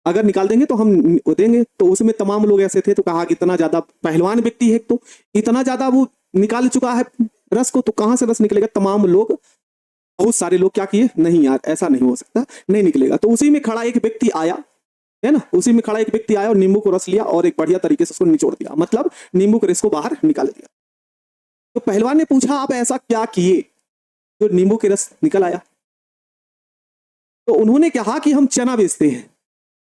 अगर निकाल देंगे तो हम वो देंगे। तो उसमें तमाम लोग ऐसे थे, तो कहा कि इतना ज्यादा पहलवान व्यक्ति है, तो इतना ज्यादा वो निकाल चुका है रस को, तो कहां से रस निकलेगा। तमाम लोग, बहुत सारे लोग क्या किए, नहीं यार ऐसा नहीं हो सकता, नहीं निकलेगा। तो उसी में खड़ा एक व्यक्ति आया, है ना, उसी में खड़ा एक व्यक्ति आया और नींबू को रस लिया और एक बढ़िया तरीके से उसको निचोड़ दिया, मतलब नींबू के रस को बाहर निकाल दिया। तो पहलवान ने पूछा आप ऐसा क्या किए जो नींबू के रस निकल आया। तो उन्होंने कहा कि हम चना बेचते हैं,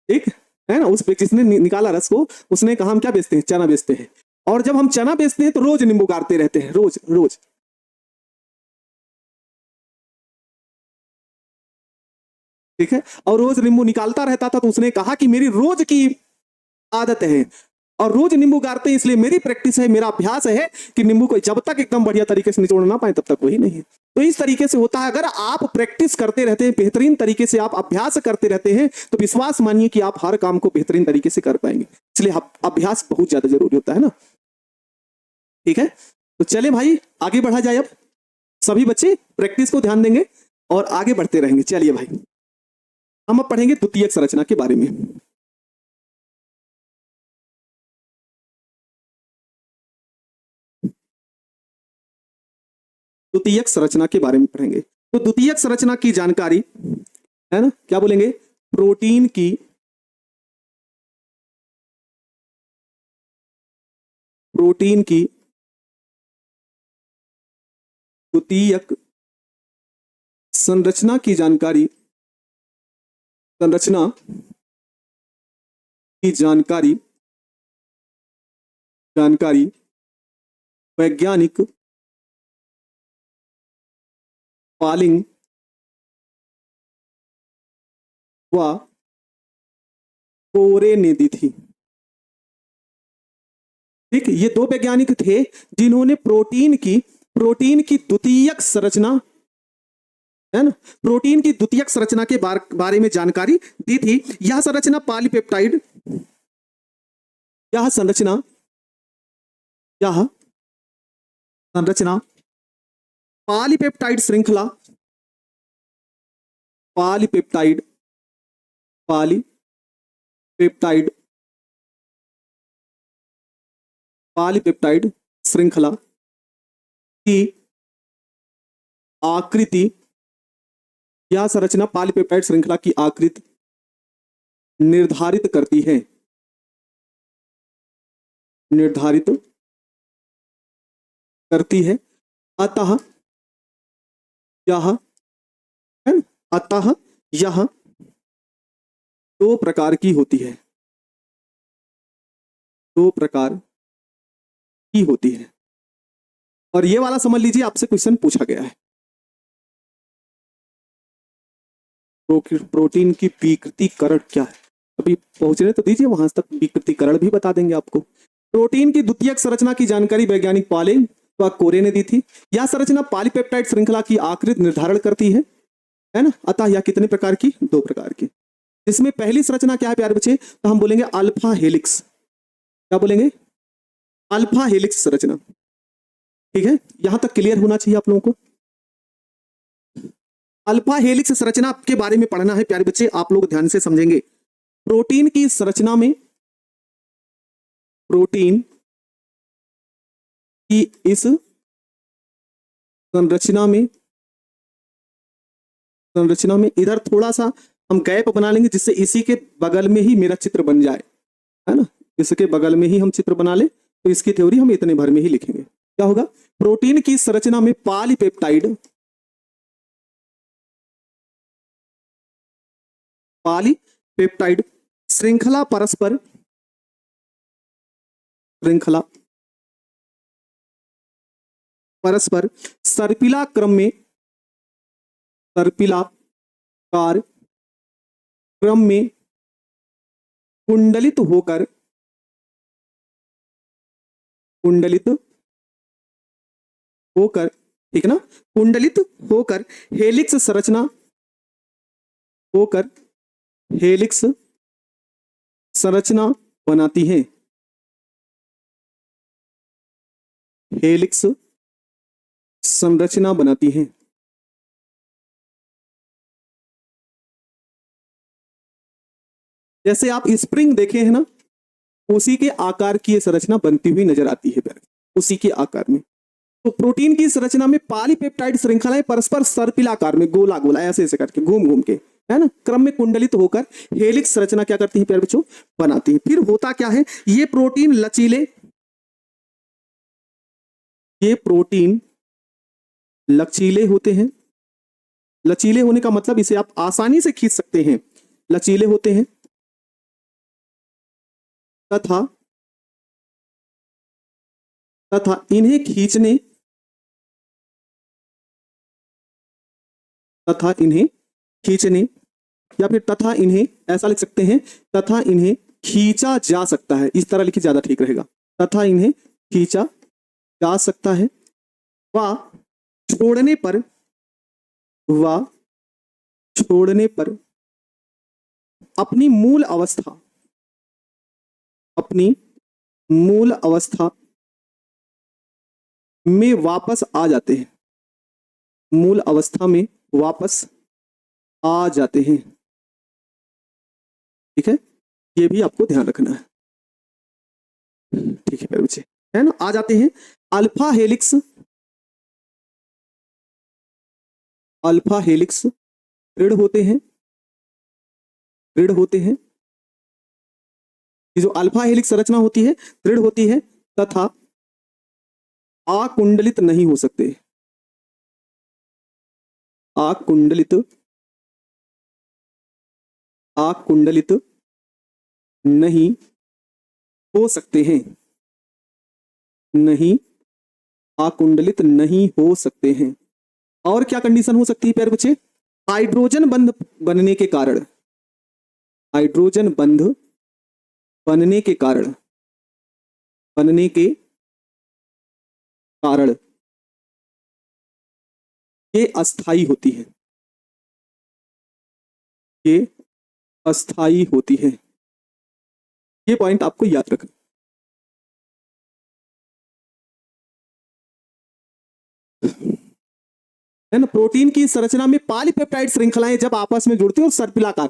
ठीक है ना। उस व्यक्ति जिसने निकाला रस को, उसने कहा हम क्या बेचते हैं, चना बेचते हैं। और जब हम चना बेचते हैं तो रोज नींबू गाड़ते रहते हैं, रोज रोज, ठीक है। और रोज नींबू निकालता रहता था। तो उसने कहा कि मेरी रोज की आदत है और रोज नींबू गाड़ते हैं, इसलिए मेरी प्रैक्टिस है, मेरा अभ्यास है कि नींबू को जब तक एकदम बढ़िया तरीके से निचोड़ ना पाए तब तक वही नहीं है। तो इस तरीके से होता है, अगर आप प्रैक्टिस करते रहते हैं, बेहतरीन तरीके से आप अभ्यास करते रहते हैं, तो विश्वास मानिए कि आप हर काम को बेहतरीन तरीके से कर पाएंगे। इसलिए अभ्यास बहुत ज्यादा जरूरी होता है ना, ठीक है। तो चले भाई आगे बढ़ा जाए। अब सभी बच्चे प्रैक्टिस को ध्यान देंगे और आगे बढ़ते रहेंगे। चलिए भाई, हम अब पढ़ेंगे द्वितीयक संरचना के बारे में। द्वितीयक संरचना के बारे में पढ़ेंगे। तो द्वितीयक संरचना की जानकारी, है ना, क्या बोलेंगे, प्रोटीन की द्वितीयक संरचना की जानकारी, संरचना की जानकारी, जानकारी वैज्ञानिक पालिंग व कोरे ने दी थी। ठीक, ये दो वैज्ञानिक थे जिन्होंने प्रोटीन की द्वितीयक संरचना, है ना, प्रोटीन की द्वितीयक संरचना के बारे में जानकारी दी थी। यह संरचना पॉलीपेप्टाइड, यह संरचना पॉलीपेप्टाइड श्रृंखला, पॉलीपेप्टाइड श्रृंखला की आकृति, यह संरचना पॉलीपेप्टाइड श्रृंखला की आकृति निर्धारित करती है, अतः यह दो प्रकार की होती है, और ये वाला समझ लीजिए आपसे क्वेश्चन पूछा गया है। प्रोटीन की विकृतीकरण क्या है, अभी पहुंचने तो दीजिए, वहां तक विकृतीकरण भी बता देंगे आपको। प्रोटीन की द्वितीयक संरचना की जानकारी वैज्ञानिक पालिंग व कोरे ने दी थी। यह संरचना पॉलीपेप्टाइड श्रृंखला की आकृति निर्धारण करती है ना। अतः यह कितने प्रकार की, दो प्रकार की। इसमें पहली संरचना क्या है प्यारे बच्चे, तो हम बोलेंगे अल्फा हेलिक्स। क्या बोलेंगे, अल्फा हेलिक्स संरचना, ठीक है। यहां तक क्लियर होना चाहिए आप लोगों को। अल्फा हेलिक्स संरचना के बारे में पढ़ना है प्यारे बच्चे, आप लोग ध्यान से समझेंगे। प्रोटीन की संरचना में, प्रोटीन की इस संरचना में इधर थोड़ा सा हम गैप बना लेंगे, जिससे इसी के बगल में ही मेरा चित्र बन जाए, है ना, इसके बगल में ही हम चित्र बना ले, तो इसकी थ्योरी हम इतने भर में ही लिखेंगे। क्या होगा, प्रोटीन की संरचना में पॉलीपेप्टाइड पॉलीपेप्टाइड श्रृंखला परस्पर श्रृंखला परस्पर सर्पिला क्रम में सर्पिलाकार क्रम में कुंडलित होकर ठीक है ना, कुंडलित होकर हेलिक्स संरचना बनाती है। हेलिक्स संरचना बनाती है। जैसे आप स्प्रिंग देखे हैं ना, उसी के आकार की यह संरचना बनती हुई नजर आती है, उसी के आकार में। तो प्रोटीन की संरचना में पॉलीपेप्टाइड श्रृंखलाएं परस्पर सर्पिलाकार में गोला गोला ऐसे ऐसे करके घूम घूम के, है ना, क्रम में कुंडलित होकर हेलिक्स संरचना क्या करती है प्यारे बच्चों, बनाती है। फिर होता क्या है, ये प्रोटीन लचीले होते हैं। लचीले होने का मतलब इसे आप आसानी से खींच सकते हैं, लचीले होते हैं तथा इन्हें खींचने या फिर तथा इन्हें ऐसा लिख सकते हैं, तथा इन्हें खींचा जा सकता है, इस तरह लिखिए ज्यादा ठीक रहेगा। तथा इन्हें खींचा जा सकता है व छोड़ने पर अपनी मूल अवस्था में वापस आ जाते हैं। मूल अवस्था में वापस आ जाते हैं। ठीक है, ये भी आपको ध्यान रखना है। ठीक है मेरे बच्चे, है ना, आ जाते हैं। अल्फा हेलिक्स दृढ़ होते हैं। ये जो अल्फा हेलिक्स संरचना होती है दृढ़ होती है तथा आकुंडलित नहीं हो सकते। आकुंडलित नहीं हो सकते हैं। आकुंडलित नहीं हो सकते हैं। और क्या कंडीशन हो सकती है प्यारे बच्चे, हाइड्रोजन बंध बनने के कारण ये अस्थाई होती है। ये पॉइंट आपको याद रखना। है ना, प्रोटीन की संरचना में पॉलीपेप्टाइड श्रृंखलाएं जब आपस में जुड़ती हैं और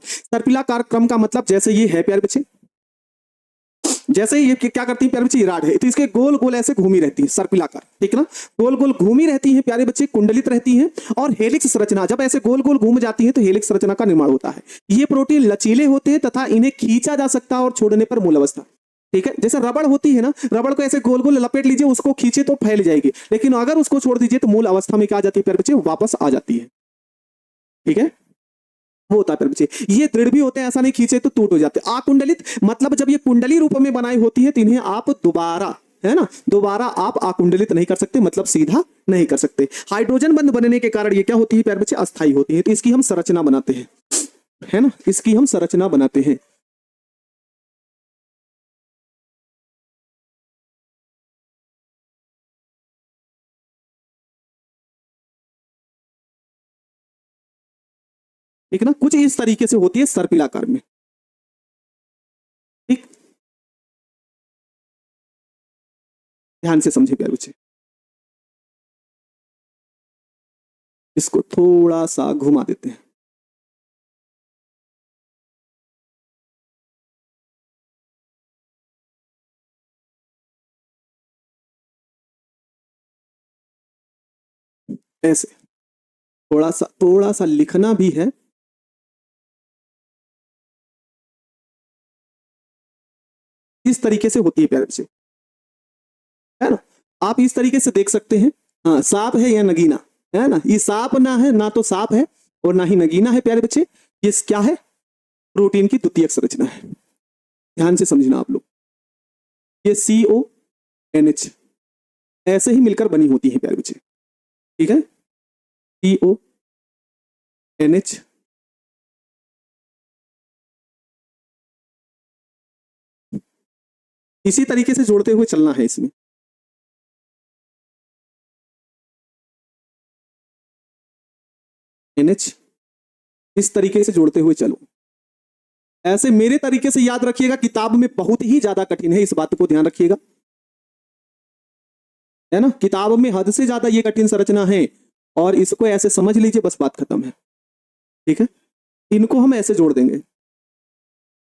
सर्पिलाकार क्रम का मतलब जैसे ये है प्यारे बच्चे, जैसे ये क्या करती है प्यारे बच्चे, राड है तो इसके गोल गोल ऐसे घूमी रहती है, सर्पिलाकार, ठीक ना, गोल गोल घूमी रहती है प्यारे बच्चे, कुंडलित रहती हैं। और हेलिक्स संरचना जब ऐसे गोल गोल घूम जाती है तो हेलिक्स संरचना का निर्माण होता है। ये प्रोटीन लचीले होते हैं तथा इन्हें खींचा जा सकता है और छोड़ने पर मूल अवस्था, ठीक है, जैसे रबड़ होती है ना, रबड़ को ऐसे गोल गोल लपेट लीजिए, उसको खींचे तो फैल जाएगी, लेकिन अगर उसको छोड़ दीजिए तो मूल अवस्था में क्या आ जाती है प्यारे बच्चे, वापस आ जाती है। ठीक है, वो होता है प्यारे बच्चे। ये दृढ़ भी होते हैं, ऐसा नहीं खींचे तो टूट हो जाते। आकुंडलित मतलब जब ये कुंडली रूप में बनाई होती है तो इन्हें आप दोबारा, है ना, दोबारा आप आकुंडलित नहीं कर सकते, मतलब सीधा नहीं कर सकते। हाइड्रोजन बंध बनने के कारण ये क्या होती है प्यारे बच्चे, अस्थाई होती है। तो इसकी हम संरचना बनाते हैं, है ना, इसकी हम संरचना बनाते हैं। ठीक ना, कुछ इस तरीके से होती है सर्पिलाकार में। ठीक, ध्यान से समझे प्यारे बच्चे। इसको थोड़ा सा घुमा देते हैं। ऐसे थोड़ा सा लिखना भी है। इस तरीके से होती है प्यारे बच्चे, है ना, आप इस तरीके से देख सकते हैं। हाँ, सांप है या नगीना, है ना, ये सांप ना है, ना तो सांप है और ना ही नगीना है प्यारे बच्चे। ये क्या है, प्रोटीन की द्वितीयक संरचना है। ध्यान से समझना आप लोग, ये CONH ऐसे ही मिलकर बनी होती है प्यारे बच्चे, ठीक है। CONH इसी तरीके से जोड़ते हुए चलना है इसमें। NH इस तरीके से जोड़ते हुए चलो। ऐसे मेरे तरीके से याद रखिएगा, किताब में बहुत ही ज्यादा कठिन है, इस बात को ध्यान रखिएगा, है ना। किताब में हद से ज्यादा ये कठिन संरचना है और इसको ऐसे समझ लीजिए, बस बात खत्म है, ठीक है। इनको हम ऐसे जोड़ देंगे,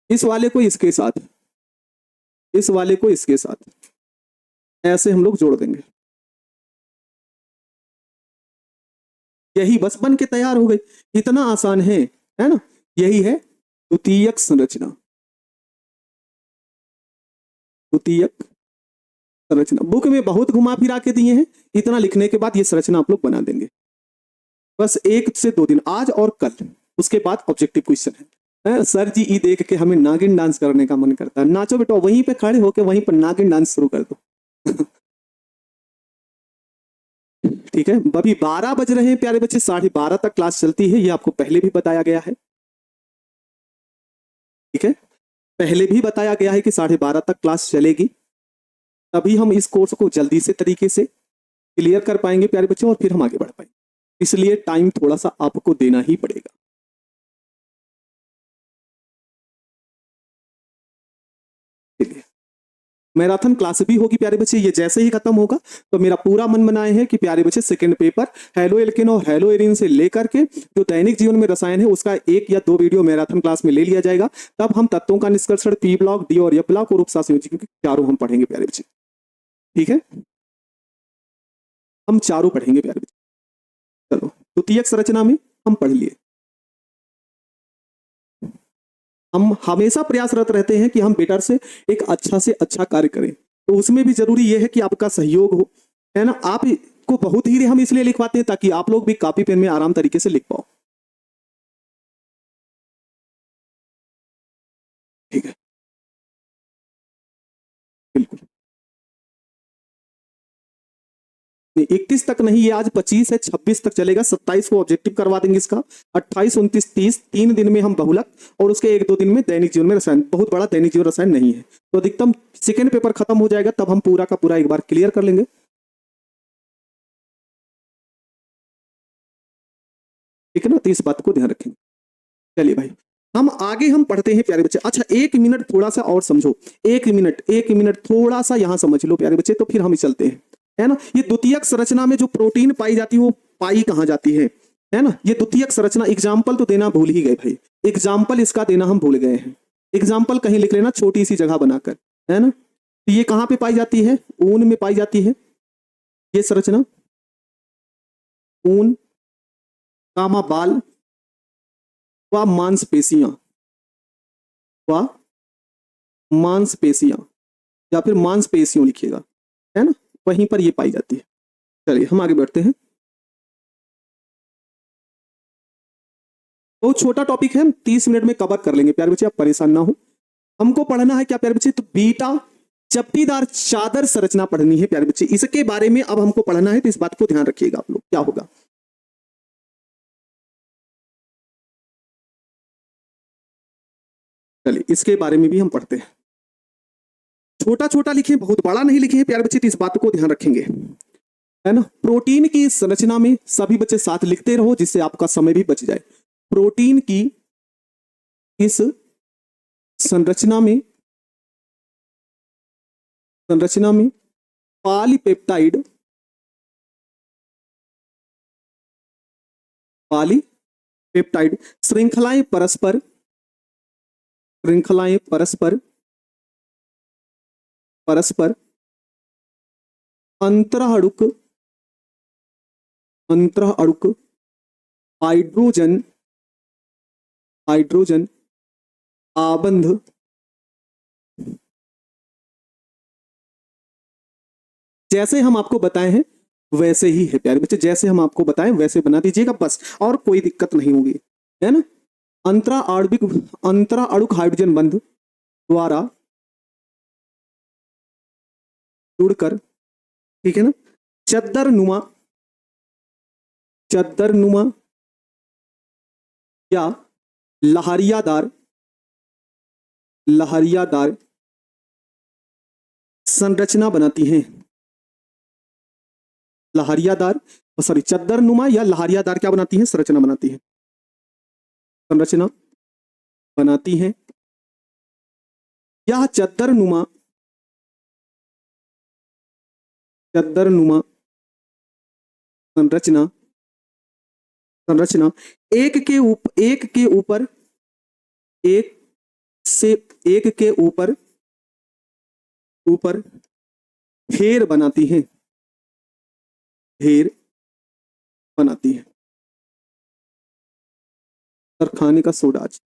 इस वाले को इसके साथ, इस वाले को इसके साथ, ऐसे हम लोग जोड़ देंगे, यही बस बन के तैयार हो गई। इतना आसान है ना। यही है द्वितीयक संरचना। द्वितीयक संरचना बुक में बहुत घुमा फिरा के दिए हैं, इतना लिखने के बाद ये संरचना आप लोग बना देंगे। बस 1 से 2 दिन, आज और कल, उसके बाद ऑब्जेक्टिव क्वेश्चन है। सर जी ई देख के हमें नागिन डांस करने का मन करता है। नाचो बेटा, वहीं पे खड़े होके वहीं पर नागिन डांस शुरू कर दो। ठीक है, अभी 12 बज रहे हैं प्यारे बच्चे, 12:30 तक क्लास चलती है, ये आपको पहले भी बताया गया है, ठीक है। पहले भी बताया गया है कि 12:30 तक क्लास चलेगी, तभी हम इस कोर्स को जल्दी से तरीके से क्लियर कर पाएंगे प्यारे बच्चों, और फिर हम आगे बढ़ पाएंगे। इसलिए टाइम थोड़ा सा आपको देना ही पड़ेगा। मैराथन क्लास भी होगी प्यारे बच्चे, ये जैसे ही खत्म होगा तो मेरा पूरा मन बनाए है कि प्यारे बच्चे सेकंड पेपर हेलो एल्केन और हेलो एरिन से लेकर के जो दैनिक जीवन में रसायन है उसका 1 या 2 वीडियो मैराथन क्लास में ले लिया जाएगा। तब हम तत्वों का निष्कर्षण, पी ब्लॉक, डी और एफ ब्लॉक और उपसंयोजी चारों हम पढ़ेंगे प्यारे बच्चे, ठीक है। हम चारों पढ़ेंगे प्यारे बच्चे। चलो, द्वितीयक संरचना में हम पढ़ लिए। हम हमेशा प्रयासरत रहते हैं कि हम बेटर से एक अच्छा से अच्छा कार्य करें, तो उसमें भी जरूरी यह है कि आपका सहयोग हो, है ना। आपको बहुत धीरे हम इसलिए लिखवाते हैं ताकि आप लोग भी कॉपी पेन में आराम तरीके से लिख पाओ, ठीक है, बिल्कुल। 31 तक नहीं, ये आज 25 है, 26 तक चलेगा, 27 को ऑब्जेक्टिव करवा देंगे इसका, 28, 29, 30 3 दिन में हम बहुलक, और उसके 1-2 दिन में दैनिक जीवन में रसायन। बहुत बड़ा दैनिक जीवन रसायन नहीं है, तो अधिकतम सेकेंड पेपर खत्म हो जाएगा तब हम पूरा का पूरा एक बार क्लियर कर लेंगे, ठीक है ना। तो इस बात को ध्यान रखेंगे। चलिए भाई, हम आगे हम पढ़ते हैं प्यारे बच्चे। अच्छा, 1 मिनट थोड़ा सा और समझो, 1 मिनट थोड़ा सा यहां समझ लो प्यारे बच्चे, तो फिर हम चलते हैं, है ना। ये द्वितीयक संरचना में जो प्रोटीन पाई जाती है वो पाई कहां जाती है ना। ये द्वितीयक संरचना, एग्जाम्पल तो देना भूल ही गए भाई, एग्जाम्पल इसका देना हम भूल गए हैं। एग्जाम्पल कहीं लिख लेना छोटी सी जगह बनाकर, है ना। तो ये कहां पे पाई जाती है? ऊन में पाई जाती है ये संरचना, ऊन, कामा बाल व मांसपेशियां, व मांसपेशियां, या फिर मांसपेशियों लिखिएगा, है ना, वहीं पर ये पाई जाती है। चलिए हम आगे बढ़ते हैं। बहुत छोटा टॉपिक है, हम 30 मिनट में कवर कर लेंगे प्यारे बच्चे, आप परेशान ना हो। हमको पढ़ना है क्या प्यारे बच्चे? तो बीटा चपटीदार चादर संरचना पढ़नी है प्यारे बच्चे, इसके बारे में अब हमको पढ़ना है, तो इस बात को ध्यान रखिएगा आप लोग। क्या होगा? चलिए इसके बारे में भी हम पढ़ते हैं। छोटा छोटा लिखे, बहुत बड़ा नहीं लिखे प्यारे बच्चे, तो इस बात को ध्यान रखेंगे, है ना। प्रोटीन की संरचना में सभी बच्चे साथ लिखते रहो जिससे आपका समय भी बच जाए। प्रोटीन की इस संरचना में पॉलीपेप्टाइड श्रृंखलाएं परस्पर अंतराणुक हाइड्रोजन आबंध जैसे हम आपको बताए हैं वैसे ही है प्यारे बच्चे, जैसे हम आपको बताएं वैसे बना दीजिएगा बस, और कोई दिक्कत नहीं होगी, है ना। अंतरा अणुक हाइड्रोजन बंध द्वारा जुड़कर, ठीक है ना, चद्दर नुमा या लहरियादार संरचना बनाती हैं। चद्दर नुमा या लहरियादार क्या बनाती हैं? संरचना बनाती है, संरचना बनाती है। यह चद्दर नुमा संरचना एक के ऊपर ढेर बनाती है, सर खाने का सोडा, आज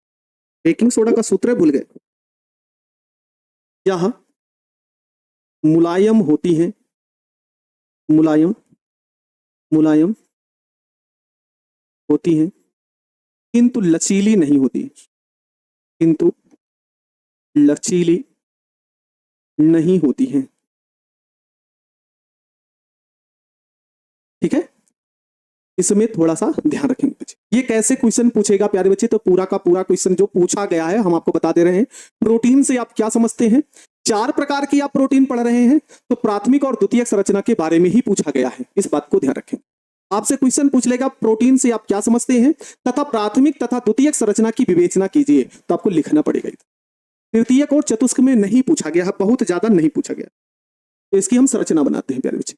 बेकिंग सोडा का सूत्र भूल गए। यह मुलायम होती है, मुलायम होती है, किंतु लचीली नहीं होती, है। ठीक है, इसमें थोड़ा सा ध्यान रखेंगे बच्चे। ये कैसे क्वेश्चन पूछेगा प्यारे बच्चे? तो पूरा का पूरा क्वेश्चन जो पूछा गया है हम आपको बता दे रहे हैं। प्रोटीन से आप क्या समझते हैं? 4 प्रकार की आप प्रोटीन पढ़ रहे हैं, तो प्राथमिक और द्वितीयक संरचना के बारे में ही पूछा गया है, इस बात को ध्यान रखें। आपसे क्वेश्चन पूछ लेगा प्रोटीन से आप क्या समझते हैं तथा प्राथमिक तथा द्वितीयक संरचना की विवेचना कीजिए, तो आपको लिखना पड़ेगा। तृतीयक और चतुष्क में नहीं पूछा गया है, बहुत ज्यादा नहीं पूछा गया, तो इसकी हम संरचना बनाते हैं प्यारे बच्चे।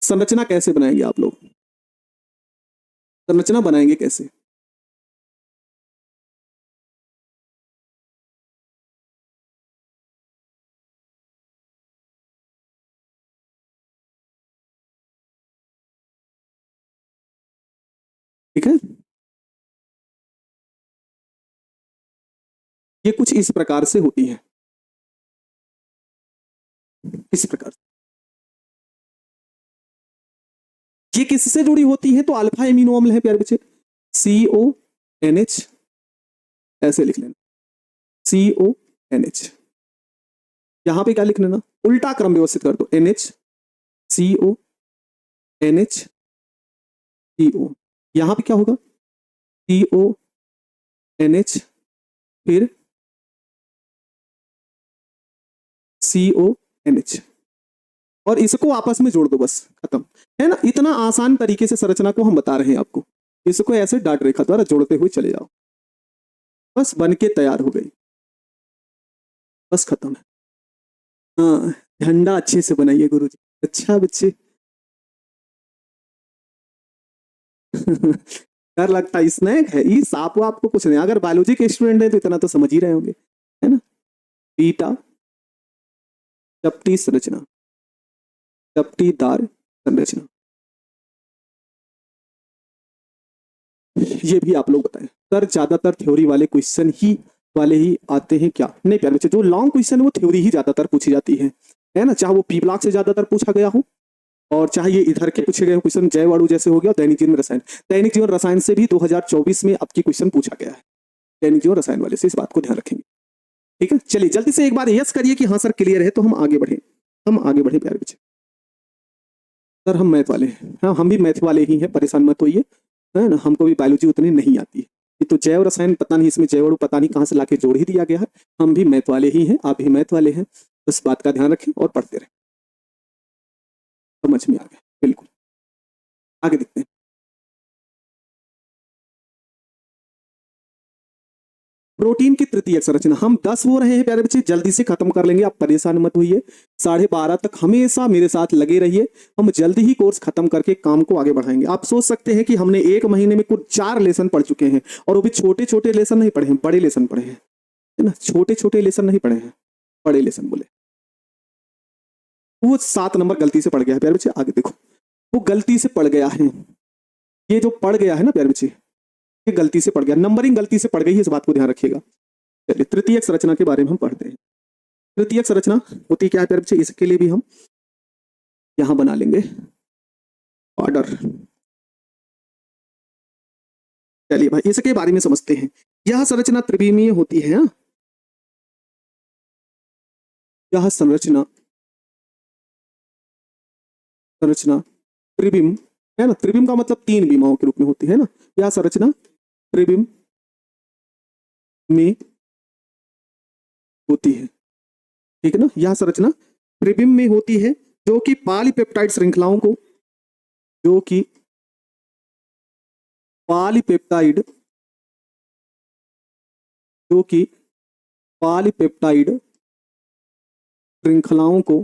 संरचना कैसे बनाएंगे आप लोग? संरचना बनाएंगे कैसे? ठीक है, ये कुछ इस प्रकार से होती है, इस प्रकार। ये किससे जुड़ी होती है? तो अल्फा एमिनो अम्ल है प्यारे बच्चे, CONH, ऐसे लिख लेना, CONH। यहां पे क्या लिख लेना? उल्टा क्रम व्यवस्थित कर दो, NH CONH CO। यहां पे क्या होगा? CONH फिर CONH, और इसको आपस में जोड़ दो, बस खत्म, है ना। इतना आसान तरीके से संरचना को हम बता रहे हैं आपको। इसको ऐसे डाट रेखा द्वारा जोड़ते हुए चले जाओ, बस बन के तैयार हो गई, बस खत्म है। हाँ, झंडा अच्छे से बनाइए गुरुजी। अच्छा बच्चे डर लगता है, स्नैक है, इस आपको कुछ नहीं। अगर बायोलॉजी के स्टूडेंट है तो इतना तो समझ ही रहे होंगे, है ना। बीटा चपटी संरचना, चपटीदार संरचना, ये भी आप लोग बताएं। सर ज्यादातर थ्योरी वाले क्वेश्चन ही आते हैं क्या? नहीं प्यारे बच्चे, जो लॉन्ग क्वेश्चन है वो थ्योरी ही ज्यादातर पूछी जाती है ना। चाहे वो पी ब्लॉक से ज्यादातर पूछा गया हो, और चाहे ये इधर के पूछे गए क्वेश्चन जैव अणु जैसे हो गया, दैनिक जीवन रसायन। दैनिक जीवन रसायन से भी 2024 में आपकी क्वेश्चन पूछा गया है, दैनिक जीवन रसायन वाले से, इस बात को ध्यान रखेंगे। ठीक है, चलिए जल्दी से एक बार यस करिए कि हाँ सर क्लियर है, तो हम आगे बढ़े, प्यारे बच्चे। सर हम मैथ वाले हैं, हाँ हम भी मैथ वाले ही हैं, परेशान मत होइए, है ना। हमको भी बायोलॉजी उतनी नहीं आती है, ये तो जैव रसायन पता नहीं, इसमें जैव अणु पता नहीं कहाँ से लाके जोड़ ही दिया गया है। हम भी मैथ वाले ही हैं, आप भी मैथ वाले हैं, बस बात का ध्यान रखें और पढ़ते रहें। समझ में आ गया, बिल्कुल। आगे देखते हैं। प्रोटीन की तृतीयक संरचना, हम 10 हो रहे हैं प्यारे बच्चे, जल्दी से खत्म कर लेंगे, आप परेशान मत होइए। 12:30 तक हमेशा मेरे साथ लगे रहिए, हम जल्दी ही कोर्स खत्म करके काम को आगे बढ़ाएंगे। आप सोच सकते हैं कि हमने 1 महीने में कुछ 4 लेसन पढ़ चुके हैं, और वो भी छोटे छोटे लेसन नहीं पढ़े हैं, बड़े लेसन पढ़े हैं, है ना। छोटे छोटे लेसन नहीं पढ़े हैं, बड़े लेसन बोले। वो 7 नंबर गलती से पढ़ गया है प्यारे बच्चे, आगे देखो, वो गलती से पढ़ गया है, ये जो पढ़ गया है ना प्यारे बच्चे, गलती से पढ़ गया, नंबरिंग गलती से पढ़ गई है, इस बात को ध्यान रखिएगा। चलिए तृतीयक संरचना के बारे में हम पढ़ते हैं। तृतीयक संरचना होती क्या है प्यारे बच्चे? इसके लिए भी हम यहां बना लेंगे ऑर्डर। चलिए भाई इसके बारे में समझते हैं। यह संरचना त्रिविमीय होती है। यह संरचना त्रिविम है ना। त्रिविम का मतलब तीन विमाओं के रूप में होती है ना। यह संरचना त्रिविम में होती है, ठीक है ना। यह संरचना त्रिविम में होती है जो कि पॉलीपेप्टाइड श्रृंखलाओं को पॉलीपेप्टाइड श्रृंखलाओं को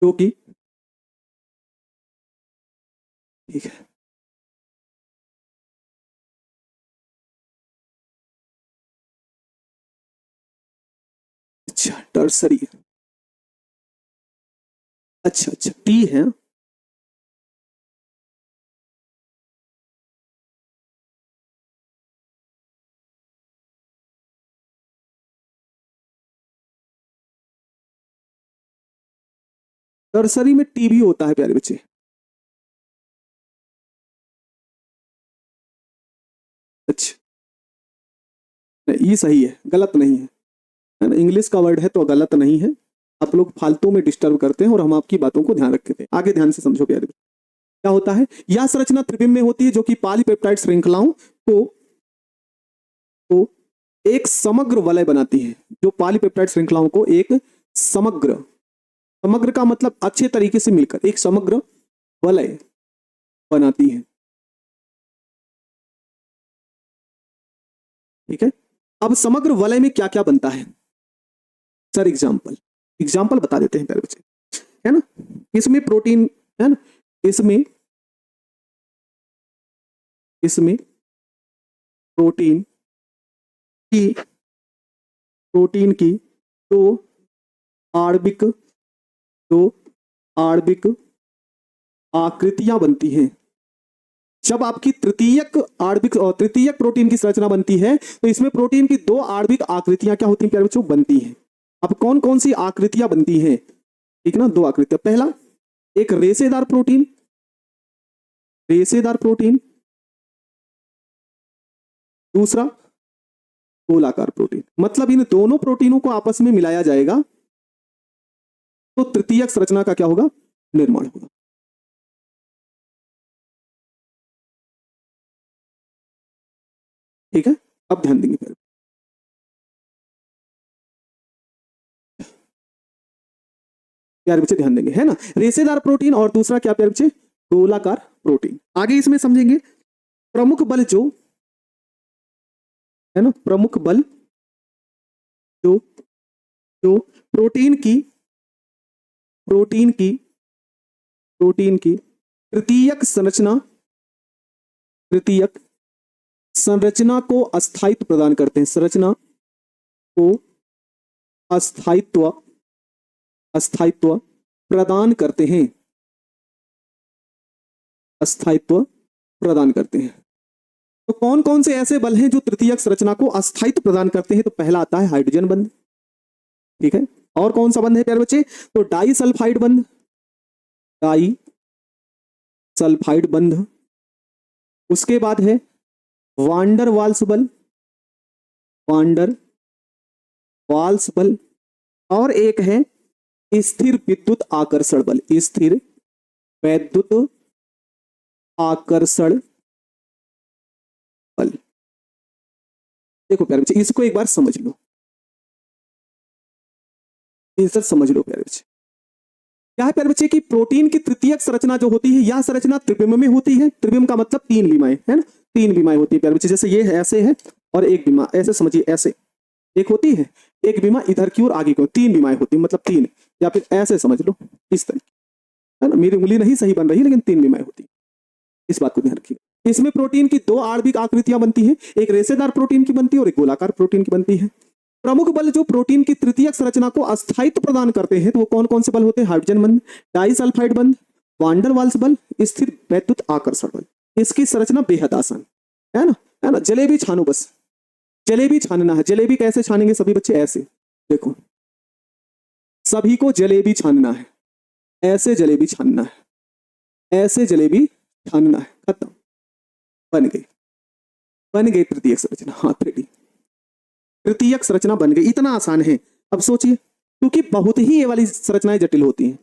ठीक है। अच्छा टर्सरी, अच्छा टी है। टर्सरी में टी भी होता है प्यारे बच्चे। अच्छा नहीं, ये सही है, गलत नहीं है ना। इंग्लिश का वर्ड है तो गलत नहीं है। आप लोग फालतू में डिस्टर्ब करते हैं और हम आपकी बातों को ध्यान रखते हैं। आगे ध्यान से समझो प्यारे बच्चे। क्या होता है, यह संरचना त्रिविम में होती है जो कि पॉलीपेप्टाइड श्रृंखलाओं को एक समग्र वलय बनाती है। जो पॉलीपेप्टाइड श्रृंखलाओं को एक समग्र का मतलब अच्छे तरीके से मिलकर एक समग्र वलय बनाती है, ठीक है। अब समग्र वलय में क्या क्या बनता है सर, एग्जाम्पल बता देते हैं प्यारे बच्चे, है ना। इसमें प्रोटीन है ना, इसमें प्रोटीन की दो आणविक आकृतियां बनती हैं। जब आपकी तृतीयक प्रोटीन की संरचना बनती है तो इसमें प्रोटीन की दो आणविक आकृतियां क्या होती हैं प्यारे बच्चों, बनती हैं। अब कौन कौन सी आकृतियां बनती हैं, ठीक है ना। दो आकृतियां, पहला एक रेशेदार प्रोटीन, दूसरा गोलाकार प्रोटीन। मतलब इन दोनों प्रोटीनों को आपस में मिलाया जाएगा तो तृतीयक संरचना का क्या होगा, निर्माण होगा। ठीक है, अब ध्यान देंगे प्यारे बच्चे, ध्यान देंगे, है ना। रेशेदार प्रोटीन और दूसरा क्या प्यारे बच्चे, गोलाकार प्रोटीन। आगे इसमें समझेंगे प्रमुख बल जो है ना, प्रमुख बल जो प्रोटीन की तृतीयक संरचना को अस्थायित्व प्रदान करते हैं। संरचना को अस्थायित्व प्रदान करते हैं, तो कौन कौन से ऐसे बल हैं जो तृतीयक संरचना को अस्थायित्व प्रदान करते हैं। तो पहला आता है हाइड्रोजन बंध, ठीक है। और कौन सा बंध है प्यारे बच्चे, तो डाई सल्फाइड बंध। उसके बाद है वांडर वाल्स बल, और एक है स्थिर विद्युत आकर्षण बल, देखो प्यारे बच्चे, इसको एक बार समझ लो, समझ लो प्यारे बच्चे। क्या है प्यारे बच्चे की प्रोटीन की तृतीयक संरचना जो होती है, यह संरचना त्रिविम में होती है। त्रिविम का मतलब तीन विमाएं, है ना, तीन विमाएं होती है प्यारे बच्चे। जैसे ये है, ऐसे है, और एक विमा ऐसे समझिए, ऐसे एक होती है, एक विमा इधर की और आगे की, तीन विमाएं होती है, मतलब तीन, या फिर ऐसे समझ लो इस तरीके, है ना। मेरी उंगली नहीं सही बन रही, लेकिन तीन विमाएं होती है, इस बात को ध्यान रखिएगा। इसमें प्रोटीन की दो आणविक आकृतियां बनती हैं, एक रेशेदार प्रोटीन की बनती है और एक गोलाकार प्रोटीन की बनती है। प्रमुख बल जो प्रोटीन की तृतीयक संरचना को अस्थायित्व प्रदान करते हैं, तो वो कौन कौन से बल होते हैं, हाइड्रोजन बंध, डाइसल्फाइड बंध, वांडर वाल्स बल, स्थिर वैद्युत आकर्षण बल। इसकी संरचना बेहद आसान है ना। जलेबी छानो, बस जलेबी छानना है। जलेबी कैसे छानेंगे सभी बच्चे, ऐसे देखो, सभी को जलेबी छानना है, ऐसे जलेबी छानना है, ऐसे जलेबी ठानना है, खत्म, बन गई तृतीयक संरचना। हाँ 3D तृतीयक संरचना बन गई, इतना आसान है। अब सोचिए, क्योंकि बहुत ही ये वाली संरचनाएं जटिल होती हैं।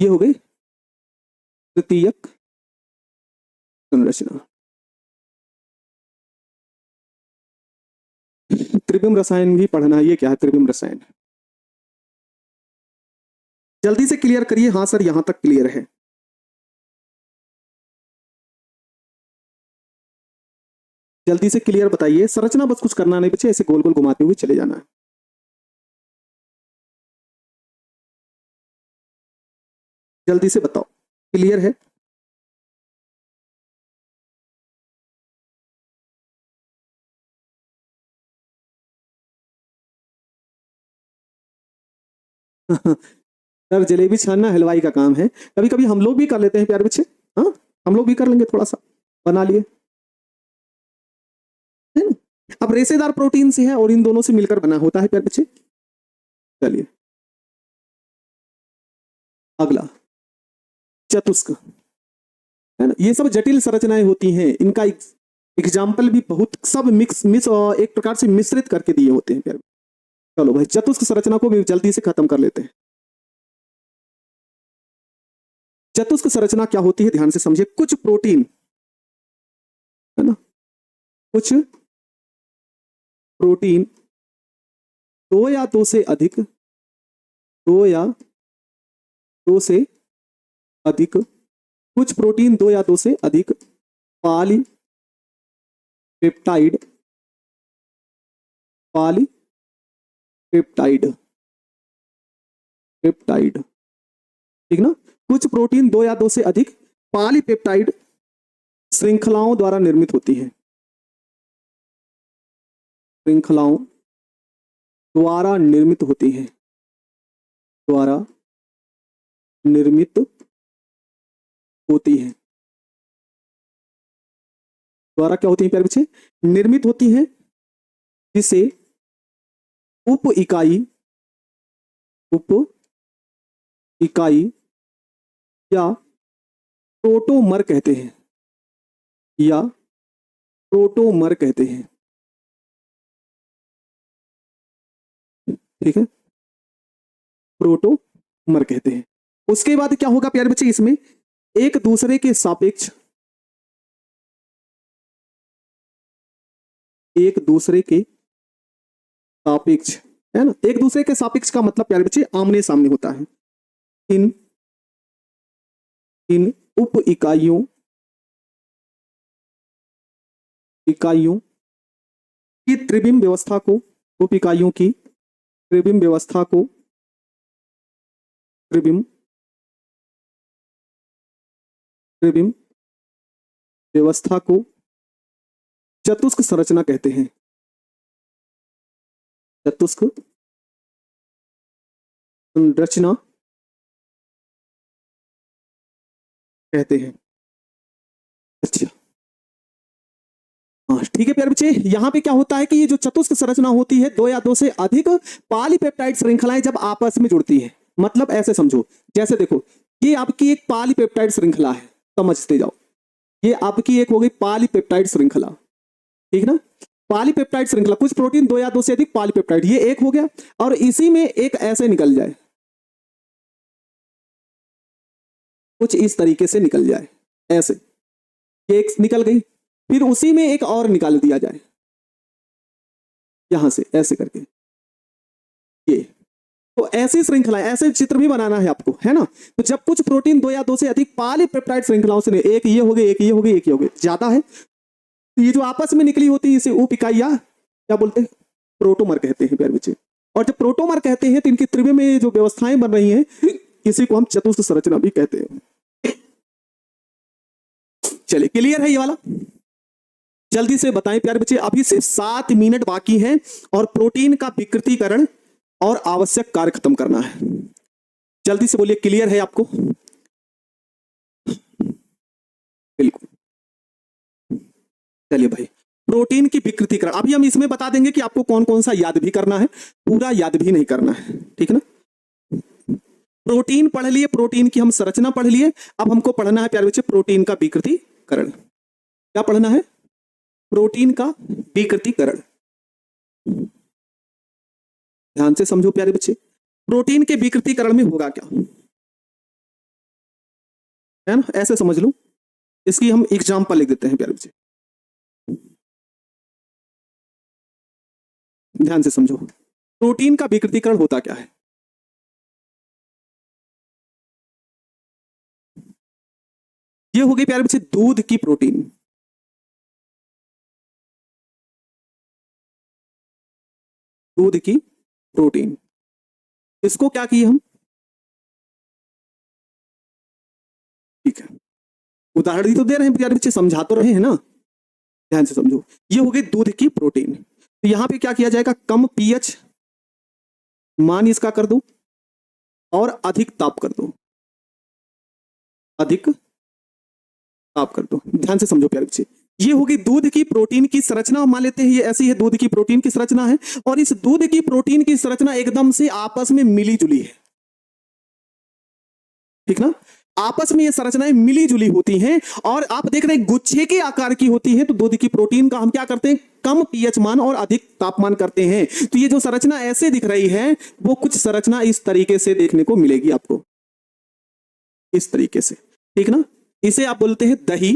ये हो गई तृतीयक संरचना। त्रिविम रसायन भी पढ़ना है। ये क्या है त्रिविम रसायन? जल्दी से क्लियर करिए। हाँ सर यहां तक क्लियर है। जल्दी से क्लियर बताइए। संरचना बस कुछ करना नहीं बच्चे, ऐसे गोल गोल घुमाते हुए चले जाना है। जल्दी से बताओ, क्लियर है? सर जलेबी छानना हलवाई का काम है, कभी कभी हम लोग भी कर लेते हैं प्यारे बच्चे। हाँ हम लोग भी कर लेंगे, थोड़ा सा बना लिए, है ना। अब रेशेदार प्रोटीन से है और इन दोनों से मिलकर बना होता है प्यारे बच्चे। चलिए अगला चतुष्क, है ना। ये सब जटिल संरचनाएं होती हैं, इनका एग्जाम्पल भी बहुत सब मिक्स एक प्रकार से मिश्रित करके दिए होते हैं प्यारे। चलो भाई चतुष्क संरचना को भी जल्दी से खत्म कर लेते हैं। चतुष्क संरचना क्या होती है ध्यान से समझिए। कुछ प्रोटीन, है ना, कुछ प्रोटीन दो या दो से अधिक, दो या दो से अधिक, कुछ प्रोटीन दो या दो से अधिक पॉलीपेप्टाइड, पेप्टाइड, ठीक ना। कुछ प्रोटीन दो या दो से अधिक पॉलीपेप्टाइड श्रृंखलाओं द्वारा निर्मित होती हैं, श्रृंखलाओं द्वारा निर्मित होती हैं, द्वारा निर्मित होती हैं। द्वारा क्या होती है प्यारे बच्चे? निर्मित होती है, जिसे उप इकाई या प्रोटोमर कहते हैं, या प्रोटोमर कहते हैं, ठीक है, प्रोटोमर कहते हैं। उसके बाद क्या होगा प्यारे बच्चे? इसमें एक दूसरे के सापेक्ष, एक दूसरे के सापेक्ष, है ना। एक दूसरे के सापेक्ष का मतलब प्यारे बच्चे आमने सामने होता है। इन उप इकाइयों की त्रिविम व्यवस्था को, उप इकाइयों की त्रिविम व्यवस्था को, त्रिविम व्यवस्था को चतुष्क संरचना कहते हैं। चतुष्क संरचना कहते हैं। अच्छा हाँ ठीक है प्यारे बच्चे। यहां पे क्या होता है कि ये जो चतुष्क संरचना होती है, दो या दो से अधिक पॉलीपेप्टाइड श्रृंखलाएं जब आपस में जुड़ती हैं, मतलब ऐसे समझो, जैसे देखो ये आपकी एक पॉलीपेप्टाइड श्रृंखला है, समझते जाओ। ये आपकी एक हो गई पॉलीपेप्टाइड श्रृंखला, ठीक ना। पॉलीपेप्टाइड श्रृंखला, कुछ प्रोटीन दो या दो से अधिक पॉलीपेप्टाइड, ये एक हो गया। और इसी में एक ऐसे निकल जाए, कुछ इस तरीके से निकल जाए, ऐसे ये एक निकल गई, फिर उसी में एक और निकाल दिया जाए यहां से ऐसे करके, ये तो ऐसी श्रृंखलाएं, ऐसे चित्र भी बनाना है आपको, है ना। तो जब कुछ प्रोटीन दो या दो से अधिक पॉलीपेप्टाइड श्रृंखलाओं से, एक ये हो गई, एक ये हो गई, एक ये हो गई, ज्यादा है, तो ये जो आपस में निकली होती है इसे उप इकाई या क्या बोलते हैं? प्रोटोमर कहते हैं प्यारे बच्चे। और जब प्रोटोमर कहते हैं तो इनकी त्रिविम में जो व्यवस्थाएं बन रही हैं, इसी को हम चतुष्क संरचना भी कहते हैं। चलिए क्लियर है ये वाला? जल्दी से बताएं प्यारे बच्चे, अभी से 7 मिनट बाकी हैं और प्रोटीन का विकृतीकरण और आवश्यक कार्य खत्म करना है। जल्दी से बोलिए, क्लियर है आपको? बिल्कुल। चलिए भाई, प्रोटीन की विकृतीकरण अभी हम इसमें बता देंगे कि आपको कौन कौन सा याद भी करना है, पूरा याद भी नहीं करना है, ठीक है ना। प्रोटीन पढ़ लिए, प्रोटीन की हम संरचना पढ़ लिए, अब हमको पढ़ना है प्यारे बच्चे प्रोटीन का विकृतीकरण। विकृतीकरण। क्या पढ़ना है? प्रोटीन का विकृतीकरण। ध्यान से समझो प्यारे बच्चे, प्रोटीन के विकृतीकरण में होगा क्या, है ना? ऐसे समझ लो, इसकी हम एग्जाम्पल लिख देते हैं प्यारे बच्चे, ध्यान से समझो। प्रोटीन का विकृतीकरण होता क्या है? ये हो गई प्यारे बच्चे दूध की प्रोटीन। दूध की प्रोटीन, इसको क्या किए हम? ठीक है, उदाहरण ही तो दे रहे हैं प्यारे बच्चे, समझा तो रहे हैं ना, ध्यान से समझो। ये हो गई दूध की प्रोटीन। तो यहां पे क्या किया जाएगा? कम पीएच मान इसका कर दो और अधिक ताप कर दो, अधिक ताप कर दो। ध्यान से समझो प्यारे बच्चे, ये होगी दूध की प्रोटीन की संरचना। मान लेते हैं ये ऐसी है, दूध की प्रोटीन की संरचना है, और इस दूध की प्रोटीन की संरचना एकदम से आपस में मिली जुली है, ठीक ना? आपस में ये संरचनाएं मिली जुली होती हैं, और आप देख रहे हैं गुच्छे के आकार की होती हैं। तो दूध की प्रोटीन का हम क्या करते हैं? कम पीएच मान और अधिक तापमान करते हैं। तो ये जो संरचना ऐसे दिख रही है, वो कुछ संरचना इस तरीके से देखने को मिलेगी आपको, इस तरीके से, ठीक ना? इसे आप बोलते हैं दही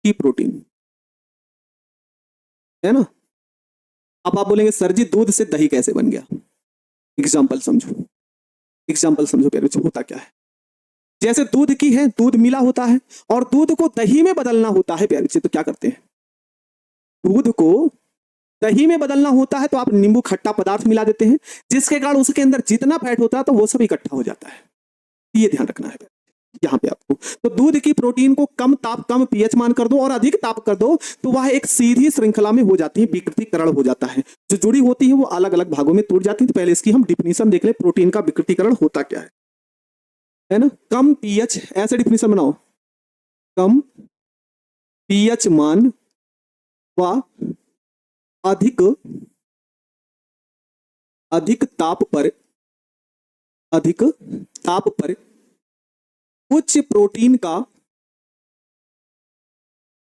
की प्रोटीन, है ना? अब आप बोलेंगे सर जी दूध से दही कैसे बन गया? एग्जाम्पल समझो, एग्जाम्पल समझो प्यारे बच्चे, होता क्या है? जैसे दूध की है, दूध मिला होता है और दूध को दही में बदलना होता है प्यारे बच्चे, तो क्या करते हैं? दूध को दही में बदलना होता है तो आप नींबू खट्टा पदार्थ मिला देते हैं, जिसके कारण उसके अंदर जितना फैट होता है तो वो सब इकट्ठा हो जाता है। ये ध्यान रखना है यहाँ पे आपको। तो दूध की प्रोटीन को कम ताप, कम पीएच मान कर दो और अधिक ताप कर दो, तो वह एक सीधी श्रृंखला में हो जाती है, विकृतीकरण हो जाता है। जो जुड़ी होती है वो अलग अलग भागों में टूट जाती है। तो पहले इसकी हम डिफिनीशन देख ले, प्रोटीन का विकृतीकरण होता क्या है ना? कम पीएच, ऐसे डिफिनीशन बनाओ, कम पीएच मान व अधिक अधिक ताप पर, अधिक ताप पर उच्च प्रोटीन का,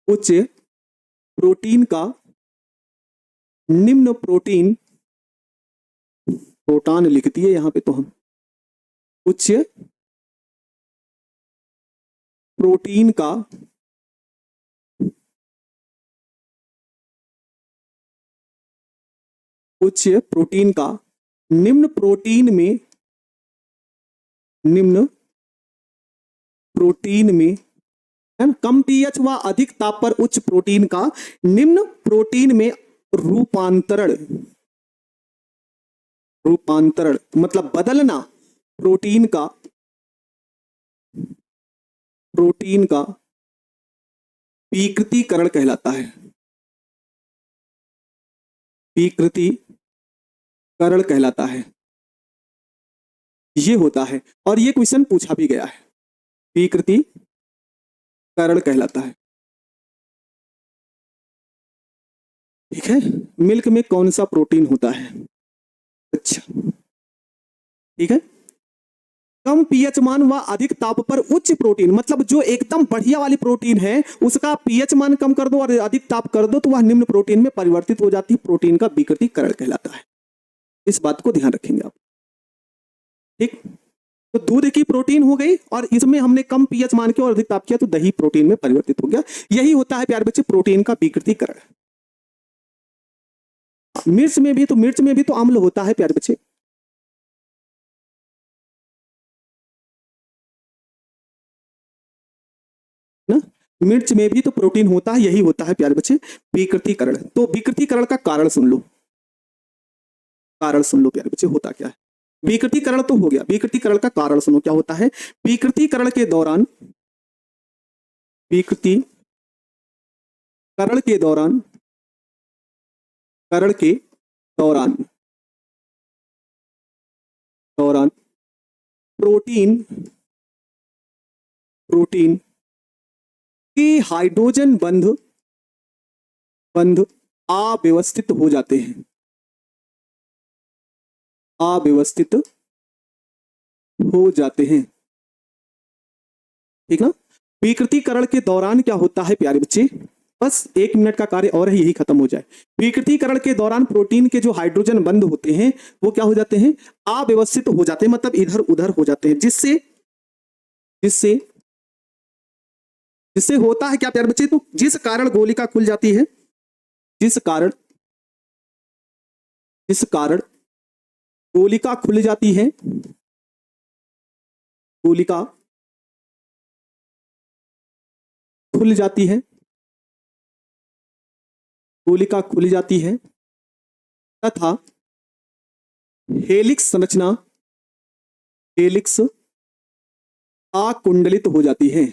उच्च प्रोटीन का निम्न प्रोटीन, प्रोटॉन लिख दिए यहां पे तो हम, उच्च प्रोटीन का उच्च प्रोटीन का निम्न प्रोटीन में, निम्न प्रोटीन में, है ना? कम पीएच व अधिक ताप पर उच्च प्रोटीन का निम्न प्रोटीन में रूपांतरण, रूपांतरण मतलब बदलना, प्रोटीन का, प्रोटीन का विकृतीकरण कहलाता है, विकृतीकरण कहलाता है। ये होता है, और ये क्वेश्चन पूछा भी गया है, विकृतीकरण कहलाता है, ठीक है? मिल्क में कौन सा प्रोटीन होता है? अच्छा, ठीक है। कम पीएच मान व अधिक ताप पर उच्च प्रोटीन, मतलब जो एकदम बढ़िया वाली प्रोटीन है उसका पीएच मान कम कर दो और अधिक ताप कर दो तो वह निम्न प्रोटीन में परिवर्तित हो जाती है, प्रोटीन का विकृतीकरण कहलाता है। इस बात को ध्यान रखेंगे आप, ठीक? तो दूध की प्रोटीन हो गई और इसमें हमने कम पीएच मान के और अधिक ताप किया तो दही प्रोटीन में परिवर्तित हो गया। यही होता है प्यारे बच्चे प्रोटीन का विकृतीकरण। मिर्च में भी तो, मिर्च में भी तो अम्ल होता है प्यारे बच्चे, ना? मिर्च में भी तो प्रोटीन होता है, यही होता है प्यारे बच्चे विकृतीकरण। तो विकृतीकरण का कारण सुन लो, कारण सुन लो प्यारे बच्चे, होता क्या है? विकृतीकरण तो हो गया, विकृतीकरण का कारण सुनो क्या होता है। विकृतीकरण के दौरान, विकृतीकरण के दौरान, करण के दौरान, दौरान प्रोटीन, प्रोटीन के हाइड्रोजन बंध, बंध अव्यवस्थित हो जाते हैं, अव्यवस्थित हो जाते हैं, ठीक ना? विकृतीकरण के दौरान क्या होता है प्यारे बच्चे, बस 1 मिनट का कार्य और है, यही खत्म हो जाए। विकृतीकरण के दौरान प्रोटीन के जो हाइड्रोजन बंध होते हैं वो क्या हो जाते हैं, अव्यवस्थित हो जाते हैं, मतलब इधर उधर हो जाते हैं, जिससे जिससे जिससे होता है क्या प्यारे बच्चे, तो जिस कारण गोलिका खुल जाती है, जिस कारण गोलिका खुल जाती है, गोलिका खुल जाती है, गोलिका खुल जाती है तथा हेलिक्स संरचना, हेलिक्स अकुंडलित हो जाती है,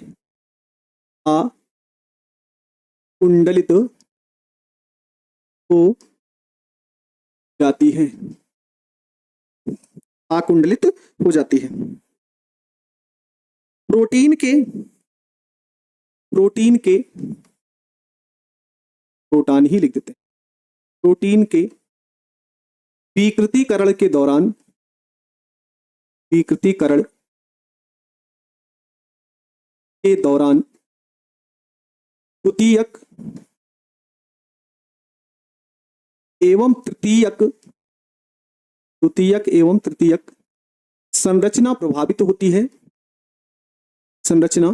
अकुंडलित हो जाती है, अकुंडलित हो जाती है। प्रोटीन के प्रोटॉन ही लिख देते हैं, प्रोटीन के विकृतीकरण के दौरान, विकृतीकरण के दौरान द्वितीयक एवं तृतीयक संरचना प्रभावित होती है, संरचना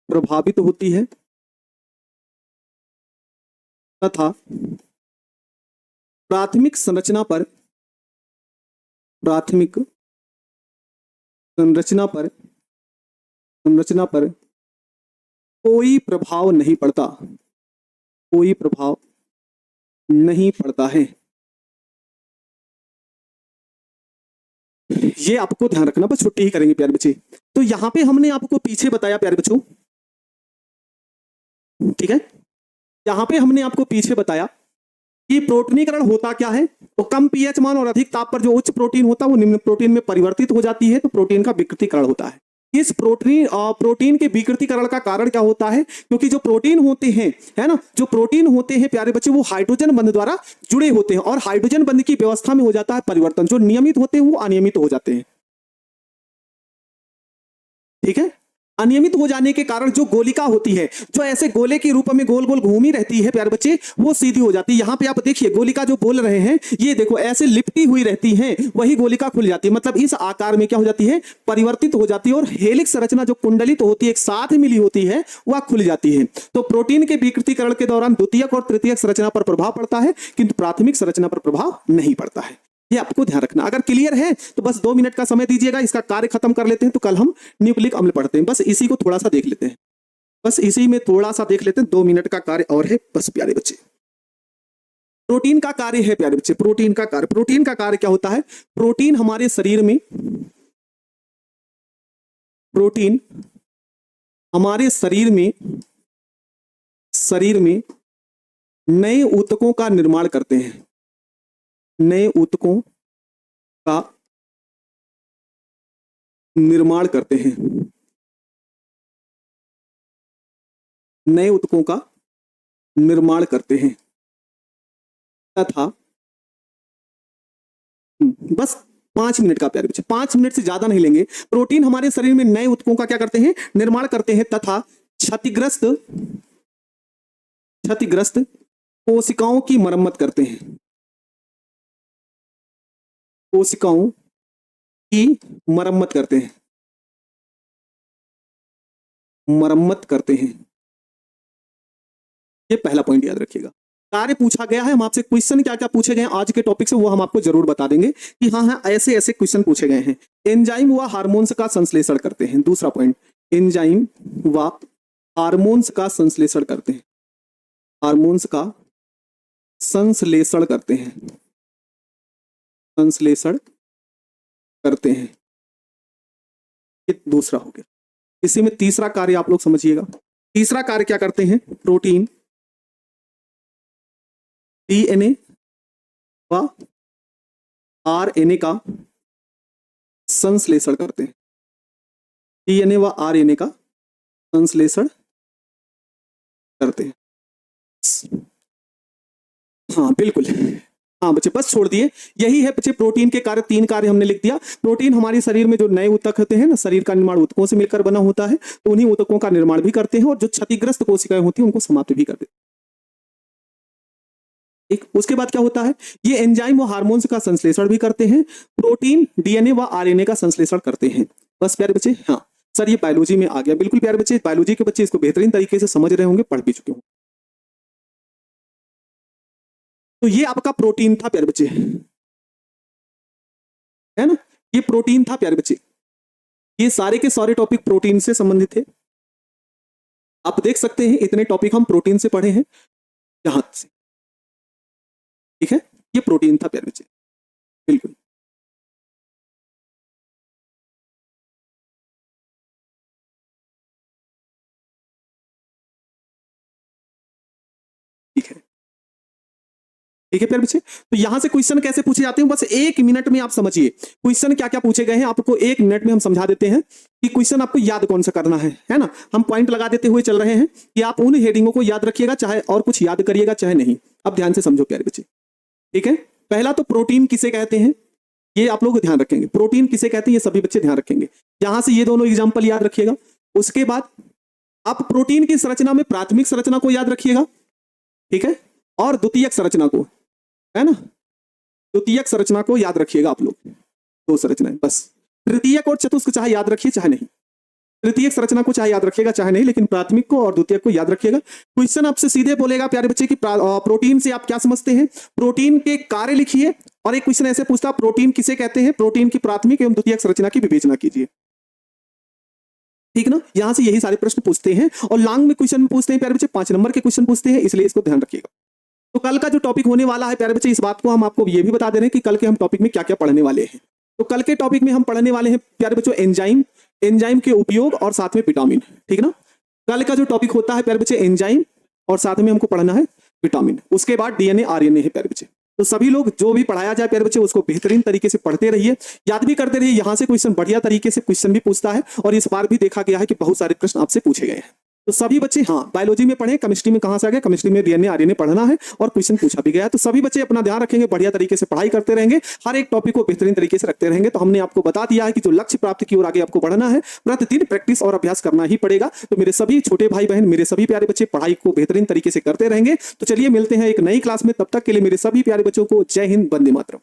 प्रभावित होती है तथा प्राथमिक संरचना पर कोई प्रभाव नहीं पड़ता, कोई प्रभाव नहीं पड़ता है। ये आपको ध्यान रखना, बस छुट्टी ही करेंगे प्यारे बच्चे। तो यहां पे हमने आपको पीछे बताया प्यारे बच्चों, ठीक है, यहां पे हमने आपको पीछे बताया कि प्रोटीनीकरण होता क्या है, तो कम पीएच मान और अधिक ताप पर जो उच्च प्रोटीन होता है वो निम्न प्रोटीन में परिवर्तित हो जाती है, तो प्रोटीन का विकृतीकरण होता है। इस प्रोटीन के विकृतीकरण का कारण क्या होता है, क्योंकि जो प्रोटीन होते हैं, है ना, जो प्रोटीन होते हैं प्यारे बच्चे, वो हाइड्रोजन बंध द्वारा जुड़े होते हैं और हाइड्रोजन बंध की व्यवस्था में हो जाता है परिवर्तन, जो नियमित होते हैं वो अनियमित हो जाते हैं, ठीक है। अनियमित हो जाने के कारण जो गोलिका होती है, जो ऐसे गोले के रूप में गोल गोल घूमी रहती है प्यारे बच्चे, वो सीधी हो जाती है। यहां पे आप देखिए गोलिका जो बोल रहे हैं, ये देखो ऐसे लिपटी हुई रहती है, वही गोलिका खुल जाती है, मतलब इस आकार में क्या हो जाती है, परिवर्तित हो जाती है, और हेलिक्स संरचना जो कुंडलित होती है, एक साथ मिली होती है, वह खुल जाती है। तो प्रोटीन के विकृतीकरण के दौरान द्वितीयक और तृतीयक संरचना पर प्रभाव पड़ता है, किंतु प्राथमिक संरचना पर प्रभाव नहीं पड़ता है। ये आपको ध्यान रखना। अगर क्लियर है तो बस 2 मिनट का समय दीजिएगा, इसका कार्य खत्म कर लेते हैं, तो कल हम न्यूक्लिक अम्ल पढ़ते हैं। बस इसी को थोड़ा सा देख लेते हैं, बस इसी में थोड़ा सा देख लेते हैं, 2 मिनट का कार्य और है बस प्यारे बच्चे। प्रोटीन का कार्य है प्यारे बच्चे, प्रोटीन का कार्य क्या होता है, प्रोटीन हमारे शरीर में, प्रोटीन हमारे शरीर में नए ऊतकों का निर्माण करते हैं, नए ऊतकों का निर्माण करते हैं, नए ऊतकों का निर्माण करते हैं तथा बस 5 मिनट का प्यारे बच्चे, 5 मिनट से ज्यादा नहीं लेंगे। प्रोटीन हमारे शरीर में नए ऊतकों का क्या करते हैं, निर्माण करते हैं तथा क्षतिग्रस्त कोशिकाओं की मरम्मत करते हैं, कोशिकाओं की मरम्मत करते हैं, मरम्मत करते हैं। ये पहला पॉइंट याद रखिएगा। कार्य पूछा गया है, हम आपसे क्वेश्चन क्या क्या पूछे गए हैं आज के टॉपिक से वो हम आपको जरूर बता देंगे कि हाँ हाँ ऐसे ऐसे क्वेश्चन पूछे गए हैं। एंजाइम व हार्मोन्स का संश्लेषण करते हैं, दूसरा पॉइंट, एंजाइम व हार्मोन्स का संश्लेषण करते हैं, हार्मोन्स का संश्लेषण करते हैं, संश्लेषण करते हैं, ये दूसरा हो गया। इसी में तीसरा कार्य आप लोग समझिएगा। तीसरा कार्य क्या करते हैं, प्रोटीन डीएनए व आरएनए का संश्लेषण करते हैं, डीएनए व आरएनए का संश्लेषण करते हैं। हाँ बिल्कुल, हाँ बच्चे बस छोड़ दिए। यही है बच्चे प्रोटीन के कार्य, 3 कार्य हमने लिख दिया। प्रोटीन हमारे शरीर में जो नए ऊतक होते हैं ना, शरीर का निर्माण ऊतकों से मिलकर बना होता है, तो उन्हीं ऊतकों का निर्माण भी करते हैं और जो क्षतिग्रस्त कोशिकाएं होती हैं उनको समाप्त भी कर देते हैं। एक उसके बाद क्या होता है, ये एंजाइम व हार्मोन्स का संश्लेषण भी करते हैं। प्रोटीन डीएनए व आरएनए का संश्लेषण करते हैं। बस प्यारे बच्चे, हाँ सर ये बायोलॉजी में आ गया। बिल्कुल प्यारे बच्चे, बायोलॉजी के बच्चे इसको बेहतरीन तरीके से समझ रहे होंगे, पढ़ भी चुके होंगे। तो ये आपका प्रोटीन था प्यारे बच्चे, है ना, ये प्रोटीन था प्यारे बच्चे। ये सारे के सारे टॉपिक प्रोटीन से संबंधित थे। आप देख सकते हैं इतने टॉपिक हम प्रोटीन से पढ़े हैं यहां से, ठीक है। ये प्रोटीन था प्यारे बच्चे, बिल्कुल। ठीक है, ठीक है प्यारे बच्चे। तो यहां से क्वेश्चन कैसे पूछे जाते हैं, बस 1 मिनट में आप समझिए क्वेश्चन क्या क्या पूछे गए हैं। आपको 1 मिनट में हम समझा देते हैं कि क्वेश्चन आपको याद कौन सा करना है ना। हम पॉइंट लगा देते हुए चल रहे हैं कि आप उन हेडिंगों को याद रखिएगा, चाहे और कुछ याद करिएगा चाहे नहीं। अब ध्यान से समझो प्यारे बच्चे, ठीक है। पहला तो प्रोटीन किसे कहते हैं, ये आप लोग ध्यान रखेंगे। प्रोटीन किसे कहते हैं ये सभी बच्चे ध्यान रखेंगे। यहां से ये दोनों एग्जाम्पल याद रखिएगा। उसके बाद आप प्रोटीन की संरचना में प्राथमिक संरचना को याद रखिएगा, ठीक है, और द्वितीयक संरचना को, है ना, द्वितीयक संरचना को याद रखिएगा आप लोग। 2 संरचनाएं बस। तृतीयक और चतुष्क चाहे याद रखिए चाहे नहीं, तृतीयक संरचना को चाहे याद रखिएगा चाहे नहीं, लेकिन प्राथमिक को और द्वितीयक को याद रखिएगा। क्वेश्चन आपसे सीधे बोलेगा प्यारे बच्चे कि प्रोटीन से आप क्या समझते हैं, प्रोटीन के कार्य लिखिए। और एक क्वेश्चन ऐसे पूछता, प्रोटीन किसे कहते हैं, प्रोटीन की प्राथमिक एवं द्वितीयक संरचना की विवेचना कीजिए, ठीक ना। यहां से यही सारे प्रश्न पूछते हैं और लॉन्ग में क्वेश्चन पूछते हैं प्यारे बच्चे, 5 नंबर के क्वेश्चन पूछते हैं, इसलिए इसको ध्यान रखिएगा। तो कल का जो टॉपिक होने वाला है प्यारे बच्चे, इस बात को हम आपको ये भी बता दे रहे हैं कि कल के हम टॉपिक में क्या क्या पढ़ने वाले हैं। तो कल के टॉपिक में हम पढ़ने वाले हैं प्यारे बच्चों एंजाइम, एंजाइम के उपयोग और साथ में विटामिन, ठीक ना। कल का जो टॉपिक होता है प्यारे बच्चे एंजाइम और साथ में हमको पढ़ना है विटामिन। उसके बाद डीएनए आरएनए है प्यारे बच्चे। तो सभी लोग जो भी पढ़ाया जाए प्यारे बच्चे उसको बेहतरीन तरीके से पढ़ते रहिए, याद भी करते रहिए। यहां से क्वेश्चन बढ़िया तरीके से क्वेश्चन भी पूछता है और इस बार भी देखा गया है कि बहुत सारे प्रश्न आपसे पूछे गए हैं। तो सभी बच्चे हाँ बायोलॉजी में पढ़े, केमिस्ट्री में कहां से आ गया, केमिस्ट्री में डीएनए आरएनए पढ़ना है और क्वेश्चन पूछा भी गया। तो सभी बच्चे अपना ध्यान रखेंगे, बढ़िया तरीके से पढ़ाई करते रहेंगे, हर एक टॉपिक को बेहतरीन तरीके से रखते रहेंगे। तो हमने आपको बता दिया है कि जो लक्ष्य प्राप्ति की ओर आगे आपको बढ़ना है, प्रतिदिन प्रैक्टिस और अभ्यास करना ही पड़ेगा। तो मेरे सभी छोटे भाई बहन, मेरे सभी प्यारे बच्चे पढ़ाई को बेहतरीन तरीके से करते रहेंगे। तो चलिए मिलते हैं एक नई क्लास में, तब तक के लिए मेरे सभी प्यारे बच्चों को जय हिंद, वंदे मातरम।